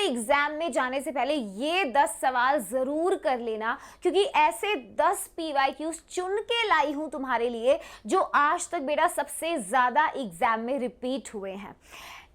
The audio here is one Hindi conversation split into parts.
एग्जाम में जाने से पहले ये 10 सवाल जरूर कर लेना, क्योंकि ऐसे 10 PYQs चुन के लाई हूं तुम्हारे लिए जो आज तक बेटा सबसे ज्यादा एग्जाम में रिपीट हुए हैं।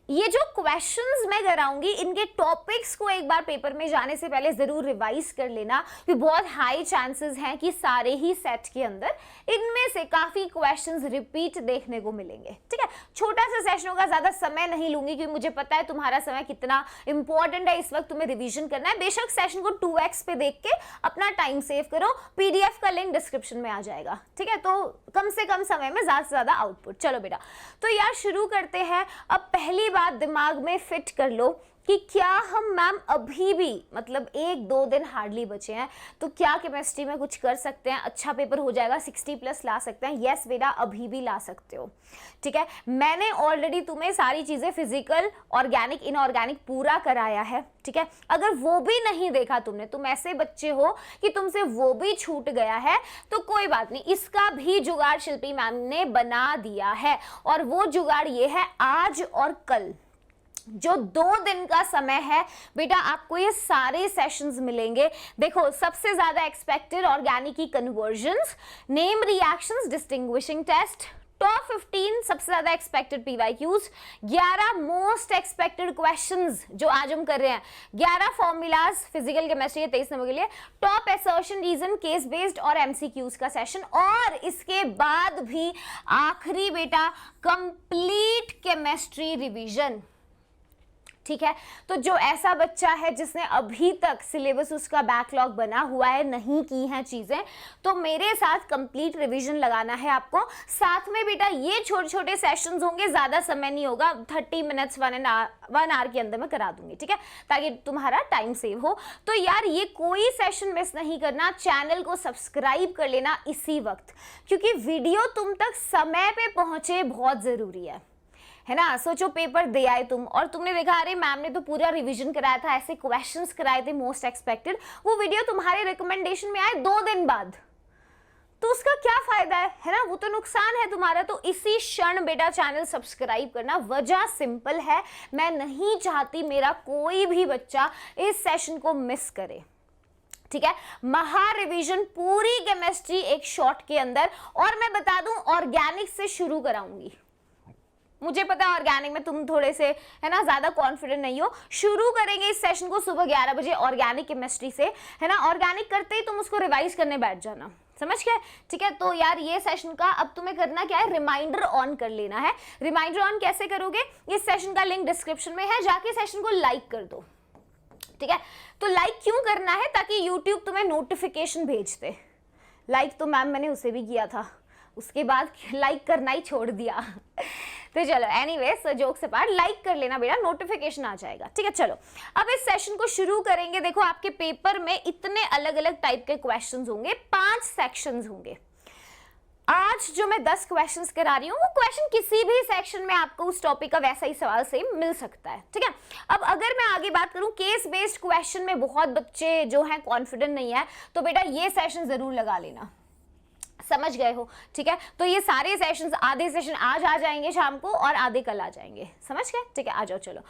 ये जो क्वेश्चंस मैं कराऊंगी इनके टॉपिक्स को एक बार पेपर में जाने से पहले जरूर रिवाइज कर लेना, क्योंकि बहुत हाई चांसेस हैं कि सारे ही सेट के अंदर इनमें से काफी क्वेश्चंस रिपीट देखने को मिलेंगे। ठीक है, छोटा सा सेशन होगा, ज्यादा समय नहीं लूंगी क्योंकि मुझे पता है तुम्हारा समय कितना इंपॉर्टेंट है, इस वक्त तुम्हें रिविजन करना है। बेशक सेशन को 2x पे देख के अपना टाइम सेव करो, PDF का लिंक डिस्क्रिप्शन में आ जाएगा। ठीक है, तो कम से कम समय में ज्यादा से ज्यादा आउटपुट। चलो बेटा, तो यार शुरू करते हैं। अब पहली बात दिमाग में फिट कर लो कि क्या हम मैम अभी भी, मतलब 1-2 दिन हार्डली बचे हैं, तो क्या केमिस्ट्री में कुछ कर सकते हैं, अच्छा पेपर हो जाएगा, 60+ ला सकते हैं? यस बेटा, अभी भी ला सकते हो। ठीक है, मैंने ऑलरेडी तुम्हें सारी चीजें फिजिकल, ऑर्गेनिक, इनऑर्गेनिक पूरा कराया है। ठीक है, अगर वो भी नहीं देखा तुमने, तुम ऐसे बच्चे हो कि तुमसे वो भी छूट गया है, तो कोई बात नहीं, इसका भी जुगाड़ शिल्पी मैम ने बना दिया है। और वो जुगाड़ ये है, आज और कल जो 2 दिन का समय है बेटा, आपको ये सारे सेशंस मिलेंगे। देखो, सबसे ज्यादा एक्सपेक्टेड ऑर्गेनिक की conversions, name reactions, distinguishing test, top 15 सबसे ज्यादा expected PYQs, 11 most expected questions जो आज हम कर रहे हैं, 11 फॉर्मूलाज फिजिकल केमिस्ट्री 23 नंबर के लिए, top assertion, reason, case based और MCQs का सेशन, और इसके बाद भी आखिरी बेटा कंप्लीट केमिस्ट्री रिवीजन। ठीक है, तो जो ऐसा बच्चा है जिसने अभी तक सिलेबस उसका बैकलॉग बना हुआ है, नहीं की हैं चीजें, तो मेरे साथ कंप्लीट रिवीजन लगाना है आपको। साथ में बेटा ये छोटे छोटे सेशंस होंगे, ज्यादा समय नहीं होगा, 30 मिनट्स 1 आवर के अंदर मैं करा दूंगी। ठीक है, ताकि तुम्हारा टाइम सेव हो। तो यार ये कोई सेशन मिस नहीं करना, चैनल को सब्सक्राइब कर लेना इसी वक्त, क्योंकि वीडियो तुम तक समय पे पहुंचे बहुत जरूरी है ना। सोचो, पेपर दे आए तुम और तुमने देखा अरे मैम ने तो पूरा रिवीजन कराया था, ऐसे क्वेश्चंस कराए थे मोस्ट एक्सपेक्टेड, वो वीडियो तुम्हारे रिकमेंडेशन में आए 2 दिन बाद, तो उसका क्या फायदा है ना, वो तो नुकसान है तुम्हारा। तो इसी क्षण बेटा चैनल सब्सक्राइब करना। वजह सिंपल है, मैं नहीं चाहती मेरा कोई भी बच्चा इस सेशन को मिस करे। ठीक है, महा रिवीजन पूरी केमिस्ट्री एक शॉट के अंदर, और मैं बता दूं ऑर्गेनिक से शुरू कराऊंगी। मुझे पता है ऑर्गेनिक में तुम थोड़े से है ना ज्यादा कॉन्फिडेंट नहीं हो। शुरू करेंगे इस सेशन को सुबह 11 बजे ऑर्गेनिक केमिस्ट्री से, है ना। ऑर्गेनिक करते ही तुम उसको रिवाइज करने बैठ जाना, समझ गए? ठीक है, तो यार ये सेशन का अब तुम्हें करना क्या है, रिमाइंडर ऑन कर लेना है। रिमाइंडर ऑन कैसे करोगे, इस सेशन का लिंक डिस्क्रिप्शन में है, जाके सेशन को लाइक कर दो। ठीक है, तो लाइक क्यों करना है, ताकि यूट्यूब तुम्हें नोटिफिकेशन भेज दे। लाइक तो मैम मैंने उसे भी किया था, उसके बाद लाइक करना ही छोड़ दिया। तो चलो एनीवेज, जोक से पार, लाइक कर लेना बेटा, नोटिफिकेशन आ जाएगा। ठीक है, चलो अब इस सेशन को शुरू करेंगे। देखो आपके पेपर में इतने अलग अलग टाइप के क्वेश्चंस होंगे, 5 सेक्शंस होंगे। आज जो मैं 10 क्वेश्चंस करा रही हूँ, वो क्वेश्चन किसी भी सेक्शन में आपको उस टॉपिक का वैसा ही सवाल सेम मिल सकता है। ठीक है, अब अगर मैं आगे बात करूँ, केस बेस्ड क्वेश्चन में बहुत बच्चे जो हैं कॉन्फिडेंट नहीं है, तो बेटा ये सेशन जरूर लगा लेना, समझ गए हो? ठीक है, तो ये सारे सेशंस, आधे सेशन आज आ जाएंगे शाम को और आधे कल आ जाएंगे, समझ गए? ठीक है, आ जाओ। चलो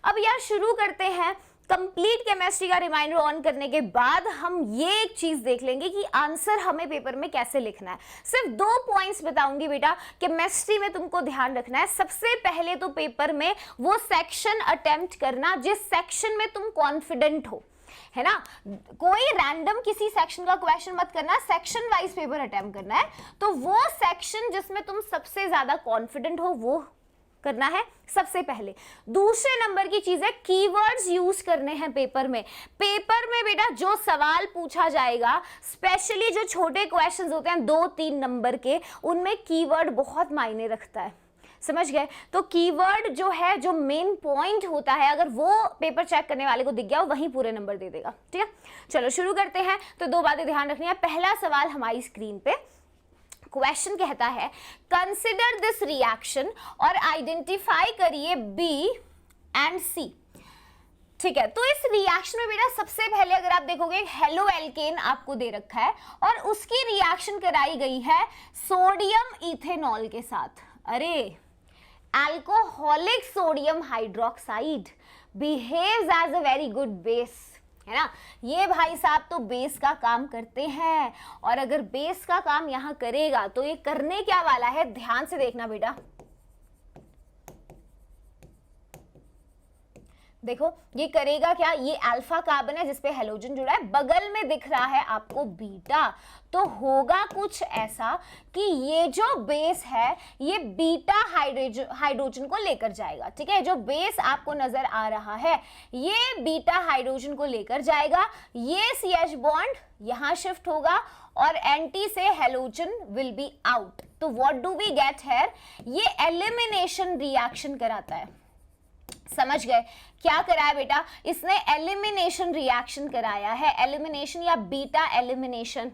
अब यार शुरू करते हैं। कंप्लीट केमिस्ट्री का रिमाइंडर ऑन करने के बाद हम ये एक चीज देख लेंगे कि आंसर हमें पेपर में कैसे लिखना है। सिर्फ 2 पॉइंट्स बताऊंगी बेटा, केमिस्ट्री में तुमको ध्यान रखना है। सबसे पहले तो पेपर में वो सेक्शन अटेम्प्ट करना जिस सेक्शन में तुम कॉन्फिडेंट हो, है ना। कोई रैंडम किसी सेक्शन का क्वेश्चन मत करना, सेक्शन वाइज पेपर अटेम्प्ट करना है। तो वो सेक्शन जिसमें तुम सबसे ज्यादा कॉन्फिडेंट हो वो करना है सबसे पहले। दूसरे नंबर की चीज है, कीवर्ड्स यूज करने हैं पेपर में। पेपर में बेटा जो सवाल पूछा जाएगा, स्पेशली जो छोटे क्वेश्चंस होते हैं 2-3 नंबर के, उनमें कीवर्ड बहुत मायने रखता है, समझ गए? तो कीवर्ड जो है, जो मेन पॉइंट होता है, अगर वो पेपर चेक करने वाले को दिख गया, वहीं पूरे नंबर दे देगा। ठीक है, चलो शुरू करते हैं। तो 2 बातें ध्यान रखनी है। पहला सवाल हमारी स्क्रीन पे, क्वेश्चन कहता है कंसिडर दिस रिएक्शन और आइडेंटिफाई करिए बी एंड सी। ठीक है, तो इस रिएक्शन में बेटा सबसे पहले अगर आप देखोगे, हेलो एल्केन आपको दे रखा है और उसकी रिएक्शन कराई गई है सोडियम इथेनॉल के साथ। अरे, alcoholic sodium hydroxide, behaves as a very good base, है ना। ये भाई साहब तो बेस का काम करते हैं, और अगर बेस का काम यहाँ करेगा तो ये करने क्या वाला है, ध्यान से देखना बेटा। देखो ये करेगा क्या, ये अल्फा कार्बन है जिसपे हेलोजन जुड़ा है, बगल में दिख रहा है आपको बीटा, तो होगा कुछ ऐसा कि ये जो बेस है ये बीटा हाइड्रोजन को लेकर जाएगा, ठीक है। जो बेस आपको नजर आ रहा है ये बीटा हाइड्रोजन को लेकर जाएगा, ये CH बॉन्ड यहां शिफ्ट होगा और एंटी से हेलोजन विल बी आउट। तो what do we get here, ये एलिमिनेशन रिएक्शन कराता है, समझ गए। क्या कराया बेटा, इसने एलिमिनेशन रिएक्शन कराया है, एलिमिनेशन या बीटा एलिमिनेशन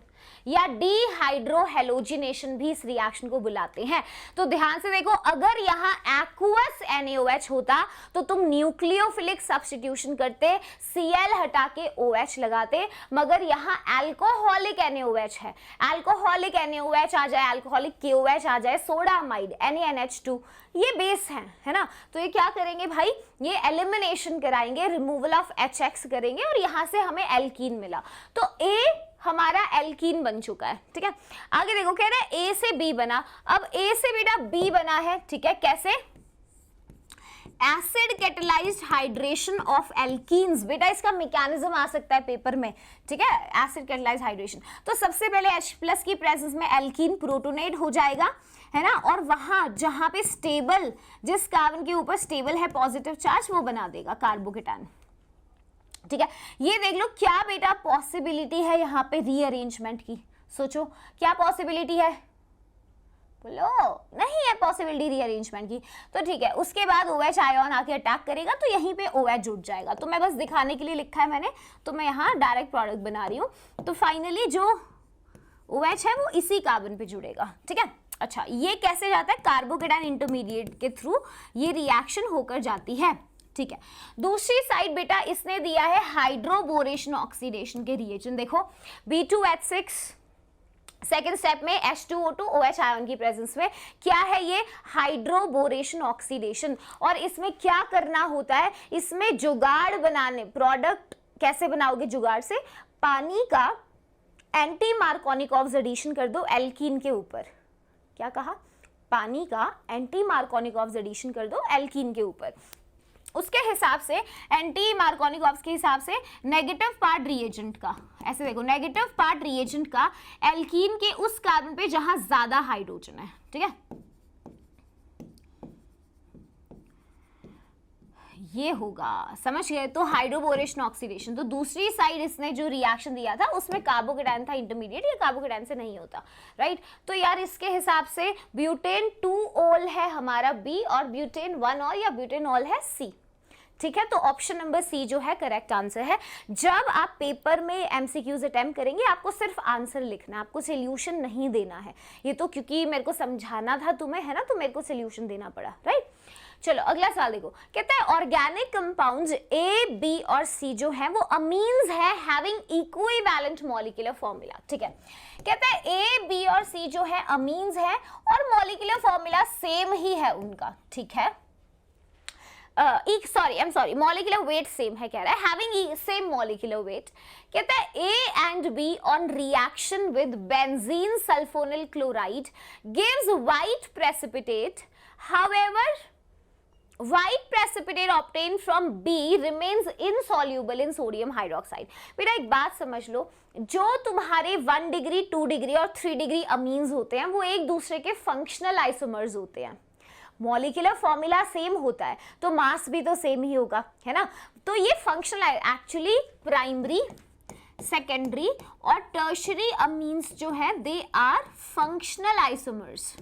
या डीहाइड्रोहेलोजिनेशन भी इस रिएक्शन को बुलाते हैं। तो ध्यान से देखो, अगर यहाँ एक्वस NaOH होता तो तुम न्यूक्लियोफिलिक सब्स्टिट्यूशन करते, Cl हटा के OH लगाते, मगर यहाँ अल्कोहलिक NaOH है, अल्कोहलिक NaOH आ जाए, अल्कोहलिक KOH आ जाए, सोडामाइड NaNH2, ये बेस है ना। तो ये क्या करेंगे भाई, ये एलिमिनेशन कराएंगे, रिमूवल ऑफ HX करेंगे और यहाँ से हमें एल्कीन मिला, तो A हमारा एल्कीन बन चुका है, ठीक है। आगे देखो कह रहा है A से B बना, अब A से बेटा B बना है, ठीक है। कैसे, acid catalysed hydration of alkenes, बेटा इसका मैकेनिज्म आ सकता है पेपर में, ठीक है, एसिड कैटेलाइज्ड हाइड्रेशन। तो सबसे पहले H+ की प्रेजेंस में एल्कीन प्रोटोनेट हो जाएगा, है ना, और वहां जहां पे स्टेबल, जिस कार्बन के ऊपर स्टेबल है पॉजिटिव चार्ज, वो बना देगा कार्बोकेटायन, ठीक है। ये देख लो क्या बेटा पॉसिबिलिटी है यहाँ पे रीअरेंजमेंट की, सोचो क्या पॉसिबिलिटी है, बोलो, नहीं है पॉसिबिलिटी रीअरेंजमेंट की, तो ठीक है। उसके बाद OH आयन आके अटैक करेगा तो यहीं पे OH जुड़ जाएगा, तो मैं बस दिखाने के लिए लिखा है मैंने, तो मैं यहाँ डायरेक्ट प्रोडक्ट बना रही हूँ। तो फाइनली जो OH है वो इसी कार्बन पे जुड़ेगा, ठीक है। अच्छा, ये कैसे जाता है, कार्बोकेटायन इंटरमीडिएट के थ्रू ये रिएक्शन होकर जाती है, ठीक है। दूसरी साइड बेटा इसने दिया है हाइड्रोबोरेशन ऑक्सीडेशन के रिएजेंट, देखो B2H6 सेकेंड स्टेप में H2O2 OH आयन की प्रेजेंस में, क्या है ये, हाइड्रोबोरेशन ऑक्सीडेशन। और इसमें क्या करना होता है, इसमें जुगाड़ बनाने, प्रोडक्ट कैसे बनाओगे जुगाड़ से, पानी का एंटी मार्कोनिकॉव्स एडिशन कर दो एल्कीन के ऊपर, क्या कहा, पानी का एंटी मार्कोनिकॉव्स एडिशन कर दो एल्कीन के ऊपर, उसके हिसाब से एंटी मार्कोनिकॉव्स के हिसाब से नेगेटिव पार्ट रिएजेंट का, ऐसे देखो नेगेटिव पार्ट रिएजेंट का एल्कीन के उस कार्बन पे जहां ज्यादा हाइड्रोजन है, ठीक है, ये होगा, समझ गए। तो हाइड्रोबोरेशन ऑक्सीडेशन, तो दूसरी साइड इसने जो रिएक्शन दिया था उसमें कार्बोकेटायन था इंटरमीडिएट, ये कार्बोकेटायन से नहीं होता, राइट। तो यार इसके हिसाब से ब्यूटेन 2 ऑल है हमारा B और ब्यूटेन 1 ऑल या ब्यूटेन ऑल है C, ठीक है। तो ऑप्शन नंबर C जो है करेक्ट आंसर है। जब आप पेपर में MCQs अटेम्प्ट करेंगे आपको सिर्फ आंसर लिखना है, आपको सोल्यूशन नहीं देना है, ये तो क्योंकि मेरे को समझाना था तुम्हें, है ना, तो मेरे को सोल्यूशन देना पड़ा, राइट। चलो अगला सवाल देखो, कहता है ऑर्गेनिक कंपाउंड्स A, B और C जो है वो अमीन्स है हैविंग इक्विवेलेंट मॉलिक्यूलर फॉर्मूला, ठीक है। कहता है A, B और C जो है अमीन्स है और मॉलिक्यूलर फॉर्मूला सेम ही है उनका, ठीक है, मॉलिक्यूलर वेट सेम है, कह रहा है हैविंग सेम मॉलिक्यूलर वेट। कहता है A and B on reaction with benzene sulfonyl chloride gives white precipitate, however white precipitate obtained from B remains insoluble in sodium hydroxide। बेटा एक बात समझ लो, जो तुम्हारे 1 डिग्री 2 डिग्री और 3 डिग्री अमीन्स होते हैं वो एक दूसरे के फंक्शनल आइसोमर्स होते हैं, मॉलिक्यूलर फॉर्मूला सेम होता है तो मास भी तो सेम ही होगा, है ना। तो ये फंक्शनल एक्चुअली प्राइमरी, सेकेंडरी और टर्शरी अमीन्स जो है they are functional isomers,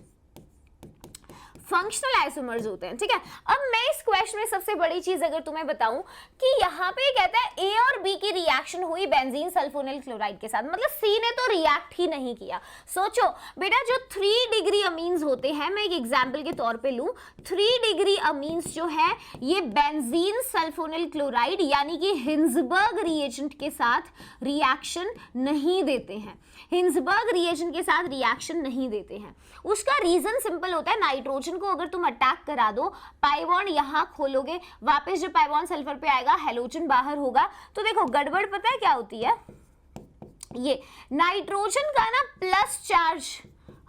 functional isomers होते हैं, ठीक है। अब मैं इस क्वेश्चन में सबसे बड़ी चीज अगर तुम्हें बताऊं कि यहाँ पे कहता है A और B की रिएक्शन हुई बेंजीन सल्फोनिल क्लोराइड के साथ, मतलब C ने तो रिएक्ट ही नहीं किया। सोचो बेटा जो 3 डिग्री अमीन्स होते हैं, मैं एक एग्जांपल के तौर पे लूं, 3 डिग्री अमीन्स जो है ये बेंजीन सल्फोनिल क्लोराइड यानी कि हिंजबर्ग रिएजेंट के साथ रिएक्शन नहीं देते हैं, हिंजबर्ग रिएजेंट के साथ रिएक्शन नहीं देते हैं। उसका रीजन सिंपल होता है, नाइट्रोजन हाइड्रोजन को अगर तुम अटैक करा दो, पाई बॉन्ड यहाँ खोलोगे, वापस जब पाई बॉन्ड सल्फर पे आएगा हैलोजन बाहर होगा, तो देखो गड़बड़ पता है क्या होती है, ये नाइट्रोजन का ना प्लस चार्ज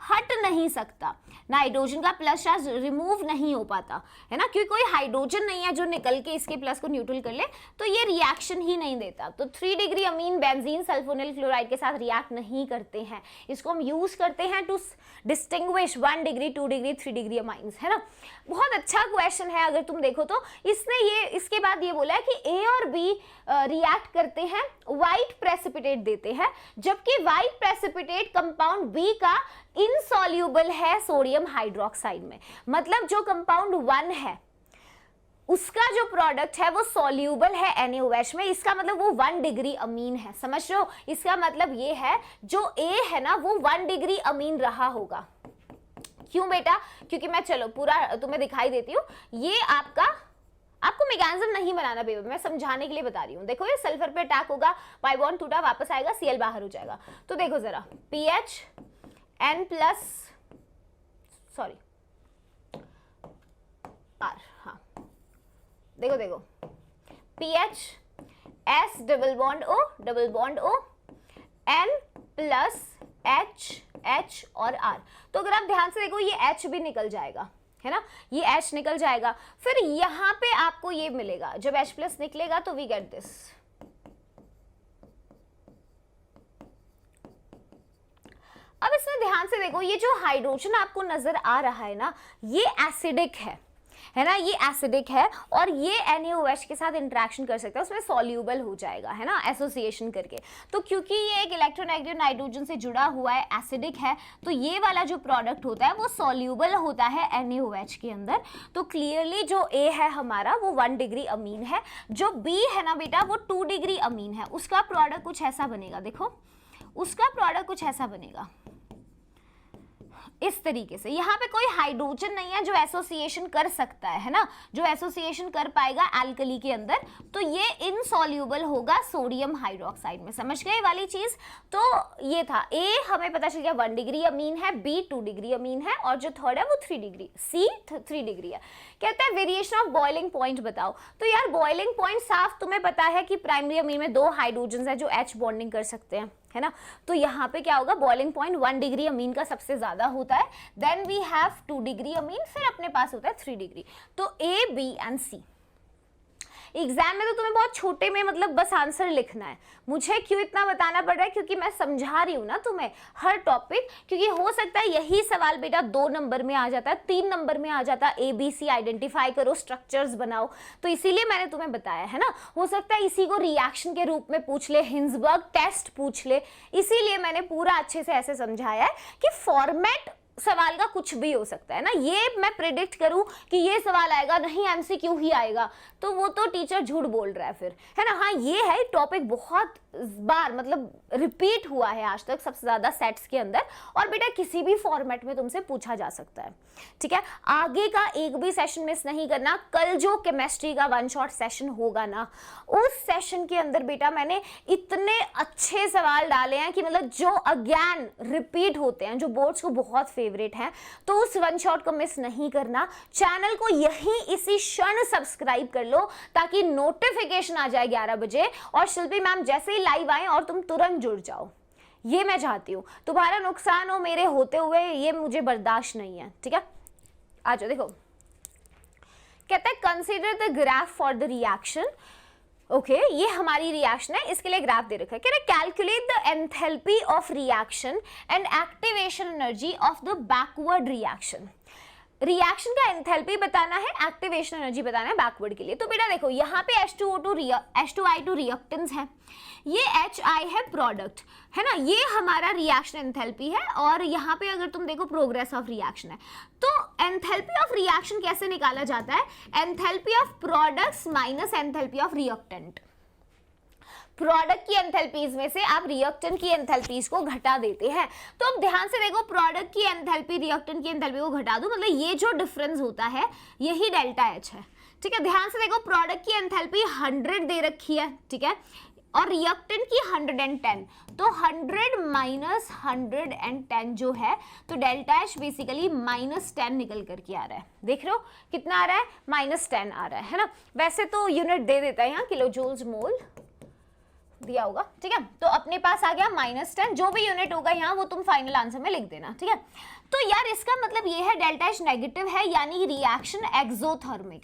हट नहीं सकता, नाइट्रोजन का प्लस चार्ज रिमूव नहीं हो पाता है ना, क्योंकि कोई हाइड्रोजन नहीं है जो निकल के इसके प्लस को न्यूट्रल कर ले, तो ये रिएक्शन ही नहीं देता। तो 3 degree amine benzene sulphonyl chloride के साथ रिएक्ट नहीं करते हैं, इसको हम यूज करते हैं to distinguish 1 degree 2 degree 3 degree amines, है ना। बहुत अच्छा क्वेश्चन है अगर तुम देखो तो। इसने ये इसके बाद ये बोला है कि ए और बी रिएक्ट करते हैं, व्हाइट प्रेसिपिटेट देते हैं, जबकि व्हाइट प्रेसिपिटेट कंपाउंड बी का इनसॉल्यूबल है सोडियम हाइड्रोक्साइड में। मतलब जो कंपाउंड 1 है उसका जो प्रोडक्ट है वो सॉल्यूबल है NaOH में, इसका मतलब वो 1 डिग्री अमीन है, समझ रहे हो। इसका मतलब ये है जो A है ना वो 1 डिग्री अमीन रहा होगा। क्यों बेटा? क्योंकि मैं चलो पूरा तुम्हें दिखाई देती हूँ। ये आपको मैकेनिज्म नहीं बनाना बेबी, मैं समझाने के लिए बता रही हूँ। देखो ये सल्फर पे अटैक होगा, पाई बॉन्ड टूटा, वापस आएगा, Cl बाहर हो जाएगा। तो देखो जरा PH N plus sorry R, हाँ देखो PH S double bond O N plus H और R। तो अगर आप ध्यान से देखो ये H भी निकल जाएगा, है ना, ये H निकल जाएगा। फिर यहाँ पे आपको ये मिलेगा, जब H प्लस निकलेगा तो वी गेट दिस। अब इसमें ध्यान से देखो, ये जो हाइड्रोजन आपको नजर आ रहा है ना, ये एसिडिक है ना, ये एसिडिक है और ये NaOH के साथ इंटरेक्शन कर सकता है, उसमें सॉल्यूबल हो जाएगा, है ना, एसोसिएशन करके। तो क्योंकि ये एक इलेक्ट्रोनेगेटिव नाइट्रोजन से जुड़ा हुआ है, एसिडिक है, तो ये वाला जो प्रोडक्ट होता है वो सॉल्यूबल होता है NaOH के अंदर। तो क्लियरली जो A है हमारा वो 1 डिग्री अमीन है, जो B है ना बेटा वो 2 डिग्री अमीन है। उसका प्रोडक्ट कुछ ऐसा बनेगा, देखो उसका प्रोडक्ट कुछ ऐसा बनेगा इस तरीके से। यहाँ पे कोई हाइड्रोजन नहीं है जो एसोसिएशन कर सकता है ना, जो एसोसिएशन कर पाएगा एल्कली के अंदर, तो ये इनसॉल्यूबल होगा सोडियम हाइड्रोक्साइड में। समझ गए वाली चीज? तो ये था A हमें पता चल गया 1 डिग्री अमीन है, B 2 डिग्री अमीन है और जो थर्ड है वो 3 डिग्री, C 3 डिग्री है। कहता है वेरिएशन ऑफ बॉइलिंग पॉइंट बताओ। तो यार बॉइलिंग पॉइंट साफ तुम्हें पता है कि प्राइमरी अमीन में 2 हाइड्रोजन है जो H बॉन्डिंग कर सकते हैं, है ना। तो यहाँ पे क्या होगा, बॉइलिंग पॉइंट 1 डिग्री अमीन का सबसे ज्यादा होता है, then we have 2 degree amine, फिर अपने पास होता है 3 डिग्री। तो A, B and C। Exam में तो तुम्हें बहुत छोटे में मतलब बस आंसर लिखना है। मुझे क्यों इतना बताना पड़ रहा है? क्योंकि मैं समझा रही हूँ ना तुम्हें हर टॉपिक, क्योंकि हो सकता है यही सवाल बेटा 2 नंबर में आ जाता है, 3 नंबर में आ जाता है। ABC आइडेंटिफाई करो, स्ट्रक्चर्स बनाओ, तो इसीलिए मैंने तुम्हें बताया है ना। हो सकता है इसी को रिएक्शन के रूप में पूछ ले, हिंसबर्ग टेस्ट पूछ ले, इसीलिए मैंने पूरा अच्छे से ऐसे समझाया है कि फॉर्मेट सवाल का कुछ भी हो सकता है ना। ये मैं प्रेडिक्ट करूं कि ये सवाल आएगा, नहीं MCQ ही आएगा, तो वो तो टीचर झूठ बोल रहा है फिर, है ना। हाँ ये है टॉपिक बहुत बार मतलब रिपीट हुआ है आज तक सबसे ज्यादा सेट्स के अंदर, और बेटा किसी भी फॉर्मेट में तुमसे पूछा जा सकता है, ठीक है। आगे का एक भी सेशन मिस नहीं करना। कल जो केमिस्ट्री का 1 शॉट सेशन होगा ना, उस सेशन के अंदर बेटा मैंने इतने अच्छे सवाल डाले हैं कि मतलब जो अगेन रिपीट होते हैं, जो बोर्ड्स को बहुत फेवरेट हैं, तो उस 1 शॉट को मिस नहीं करना। चैनल को यही इसी क्षण सब्सक्राइब कर लो ताकि नोटिफिकेशन आ जाए 11 बजे, और शिल्पी मैम जैसे ही लाइव आए और तुम तुरंत जुड़ जाओ, ये मैं चाहती हूँ। तुम्हारा नुकसान हो मेरे होते हुए, ये मुझे बर्दाश्त नहीं है, ठीक है। आ जाओ। देखो कहता है consider the graph for the reaction. Okay ये हमारी रिएक्शन है, इसके लिए ग्राफ दे रखा है। कह रहे calculate the enthalpy of reaction and activation energy of the backward reaction. Reaction का एंथैल्पी बताना है, एक्टिवेशन एनर्जी बताना है बैकवर्ड के लिए। तो बेटा देखो यहाँ पे H2O2 रिएक्टेंस है, ये HI है प्रोडक्ट, है ना, ये हमारा रिएक्शन एंथैल्पी है, और यहाँ पे अगर तुम देखो प्रोग्रेस ऑफ रिएक्शन है। तो एंथैल्पी ऑफ रिएक्शन कैसे निकाला जाता है? Enthalpy of products minus enthalpy of reactant. Product की एंथैल्पीज में से आप रिएक्टेंट की एंथैल्पीज को घटा देते हैं। तो अब ध्यान से देखो, प्रोडक्ट की एंथैल्पी रिएक्टेंट की एंथैल्पी को घटा दो, मतलब ये जो डिफरेंस होता है यही डेल्टा H है, ठीक है। ध्यान से देखो प्रोडक्ट की एंथैल्पी 100 दे रखी है, ठीक है, और रिएक्टेंट की 110, तो 100 माइनस 110 जो है, तो डेल्टा एच बेसिकली -10 निकल करके आ रहा है। देख रहे हो कितना आ रहा है, -10 आ रहा है ना। वैसे तो यूनिट दे देता है यहाँ, किलो जूल्स मोल दिया होगा, ठीक है। तो अपने पास आ गया -10, जो भी यूनिट होगा यहाँ वो तुम फाइनल आंसर में लिख देना, ठीक है। तो यार इसका मतलब ये है डेल्टा एच नेगेटिव है, यानी रिएक्शन एक्सोथर्मिक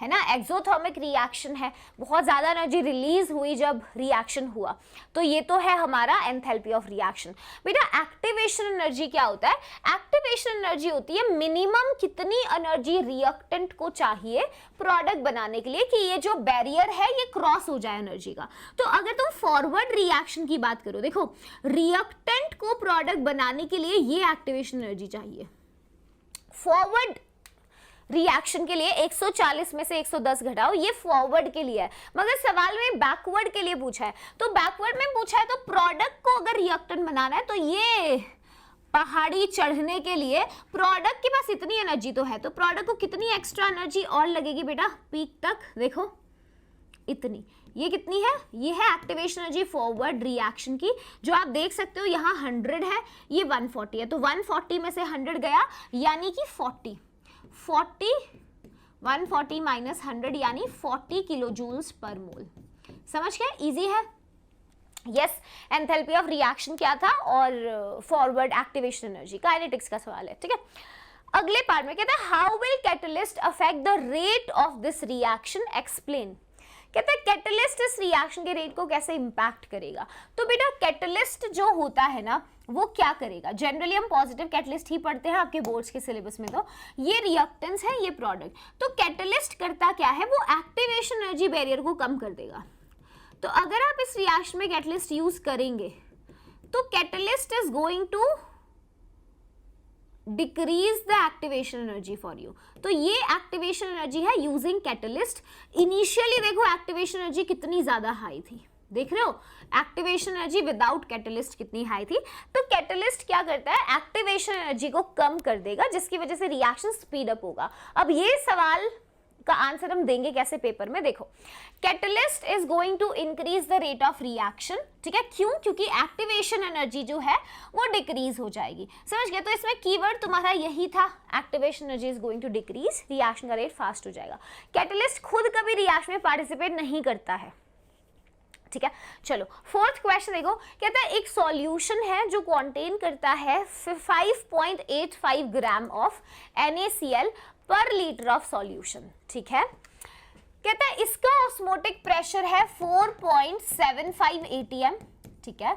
है ना, एक्सोथर्मिक रिएक्शन है, बहुत ज्यादा एनर्जी रिलीज हुई जब रिएक्शन हुआ, तो ये तो है हमारा एंथैल्पी ऑफ रिएक्शन। बेटा एक्टिवेशन एनर्जी क्या होता है, एक्टिवेशन एनर्जी होती है मिनिमम कितनी एनर्जी रिएक्टेंट को चाहिए प्रोडक्ट बनाने के लिए कि ये जो बैरियर है ये क्रॉस हो जाए एनर्जी का। तो अगर तुम फॉरवर्ड रिएक्शन की बात करो, देखो रिएक्टेंट को प्रोडक्ट बनाने के लिए ये एक्टिवेशन एनर्जी चाहिए, फॉरवर्ड रिएक्शन के लिए 140 में से 110 घटाओ, ये फॉरवर्ड के लिए है, मगर सवाल में बैकवर्ड के लिए पूछा है। तो बैकवर्ड में पूछा है तो प्रोडक्ट को अगर रिएक्टेंट बनाना है तो ये पहाड़ी चढ़ने के लिए प्रोडक्ट के पास इतनी एनर्जी तो है, तो प्रोडक्ट को कितनी एक्स्ट्रा एनर्जी और लगेगी बेटा पीक तक, देखो इतनी, ये कितनी है, ये है एक्टिवेशन एनर्जी फॉरवर्ड रिएक्शन की, जो आप देख सकते हो यहाँ 100 है, ये 140 है, तो 140 में से 100 गया यानी कि 40 140 माइनस 100 यानी 40 किलो जूल्स पर मोल। समझ गए, इजी है। यस, एंथैल्पी ऑफ रिएक्शन क्या था और फॉरवर्ड एक्टिवेशन एनर्जी, काइनेटिक्स का सवाल है, ठीक है। अगले पार्ट में कहता है how will catalyst affect the rate of this reaction, explain. कहता है कैटलिस्ट इस रिएक्शन के रेट को कैसे इंपैक्ट करेगा। तो बेटा कैटलिस्ट जो होता है ना वो क्या करेगा, जनरली हम पॉजिटिव कैटलिस्ट ही पढ़ते हैं आपके बोर्ड्स के सिलेबस में, तो ये रिएक्टेंस है, ये प्रोडक्ट। तो कैटलिस्ट करता क्या है, वो एक्टिवेशन एनर्जी बैरियर को कम कर देगा। तो अगर आप इस रिएक्शन में कैटलिस्ट यूज करेंगे तो catalyst is going to decrease the activation energy for you. तो ये एक्टिवेशन एनर्जी है यूजिंग कैटलिस्ट। इनिशियली देखो एक्टिवेशन एनर्जी कितनी ज्यादा हाई थी, देख रहे हो एक्टिवेशन एनर्जी विदाउट कैटलिस्ट कितनी हाई थी। तो कैटलिस्ट क्या करता है, एक्टिवेशन एनर्जी को कम कर देगा, जिसकी वजह से रिएक्शन स्पीड अप होगा। अब ये सवाल का आंसर हम देंगे कैसे पेपर में, देखो catalyst is going to increase the rate of reaction, ठीक है, क्यों, क्योंकि एक्टिवेशन एनर्जी जो है वो डिक्रीज हो जाएगी। समझ गए, तो इसमें कीवर्ड तुम्हारा यही था, activation energy is going to decrease, reaction का रेट फास्ट हो जाएगा। कैटलिस्ट खुद कभी रिएक्शन में पार्टिसिपेट नहीं करता है, ठीक है। चलो फोर्थ क्वेश्चन देखो, कहता है एक सॉल्यूशन है जो कंटेन करता है 5.85 ग्राम ऑफ NaCl पर लीटर ऑफ सॉल्यूशन, ठीक है। कहता है इसका ऑस्मोटिक प्रेशर है 4.75 atm, ठीक है,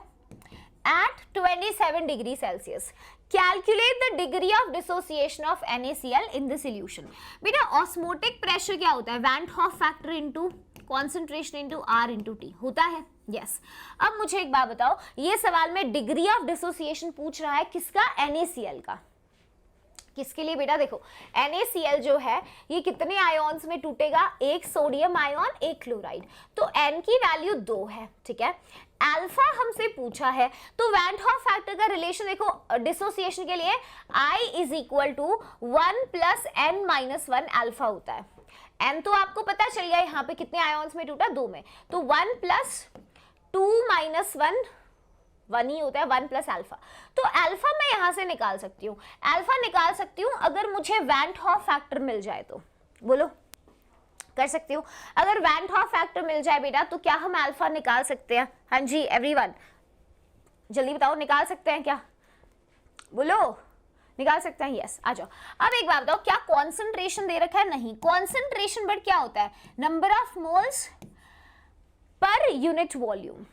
at 27 degree Celsius. Calculate the degree of dissociation of NaCl in the solution. बेटा ऑस्मोटिक प्रेशर क्या होता है, van Hoff factor into concentration into R into T होता है, यस। अब मुझे एक बात बताओ, ये सवाल में डिग्री ऑफ डिसोसिएशन पूछ रहा है किसका, NaCl का। किसके लिए बेटा, देखो NaCl जो है ये कितने आयोन्स में टूटेगा, एक सोडियम आयोन एक क्लोराइड, तो N की वैल्यू 2 है, ठीक है। अल्फा हमसे पूछा है, तो वैन हॉफ फैक्टर का रिलेशन देखो डिसोसिएशन के लिए I is equal to 1 plus N minus 1 alpha होता है। N तो आपको पता चल गया यहाँ पे कितने आयोन्स में टूटा, 2 में, तो 1 प्लस 2 माइनस 1 ही होता है, 1 प्लस अल्फा। तो अल्फा मैं यहां से निकाल सकती हूँ, अल्फा निकाल सकती हूँ अगर मुझे वैन हॉफ फैक्टर मिल जाए तो, बोलो कर सकती हूँ। अगर वैन हॉफ फैक्टर मिल जाए बेटा तो क्या हम अल्फा निकाल सकते हैं, हाँ जी एवरीवन जल्दी बताओ, निकाल सकते हैं क्या, बोलो निकाल सकते हैं, यस आ जाओ। अब एक बात बताओ, क्या कॉन्सेंट्रेशन दे रखा है, नहीं, कॉन्सेंट्रेशन बट क्या होता है, number of moles per unit volume.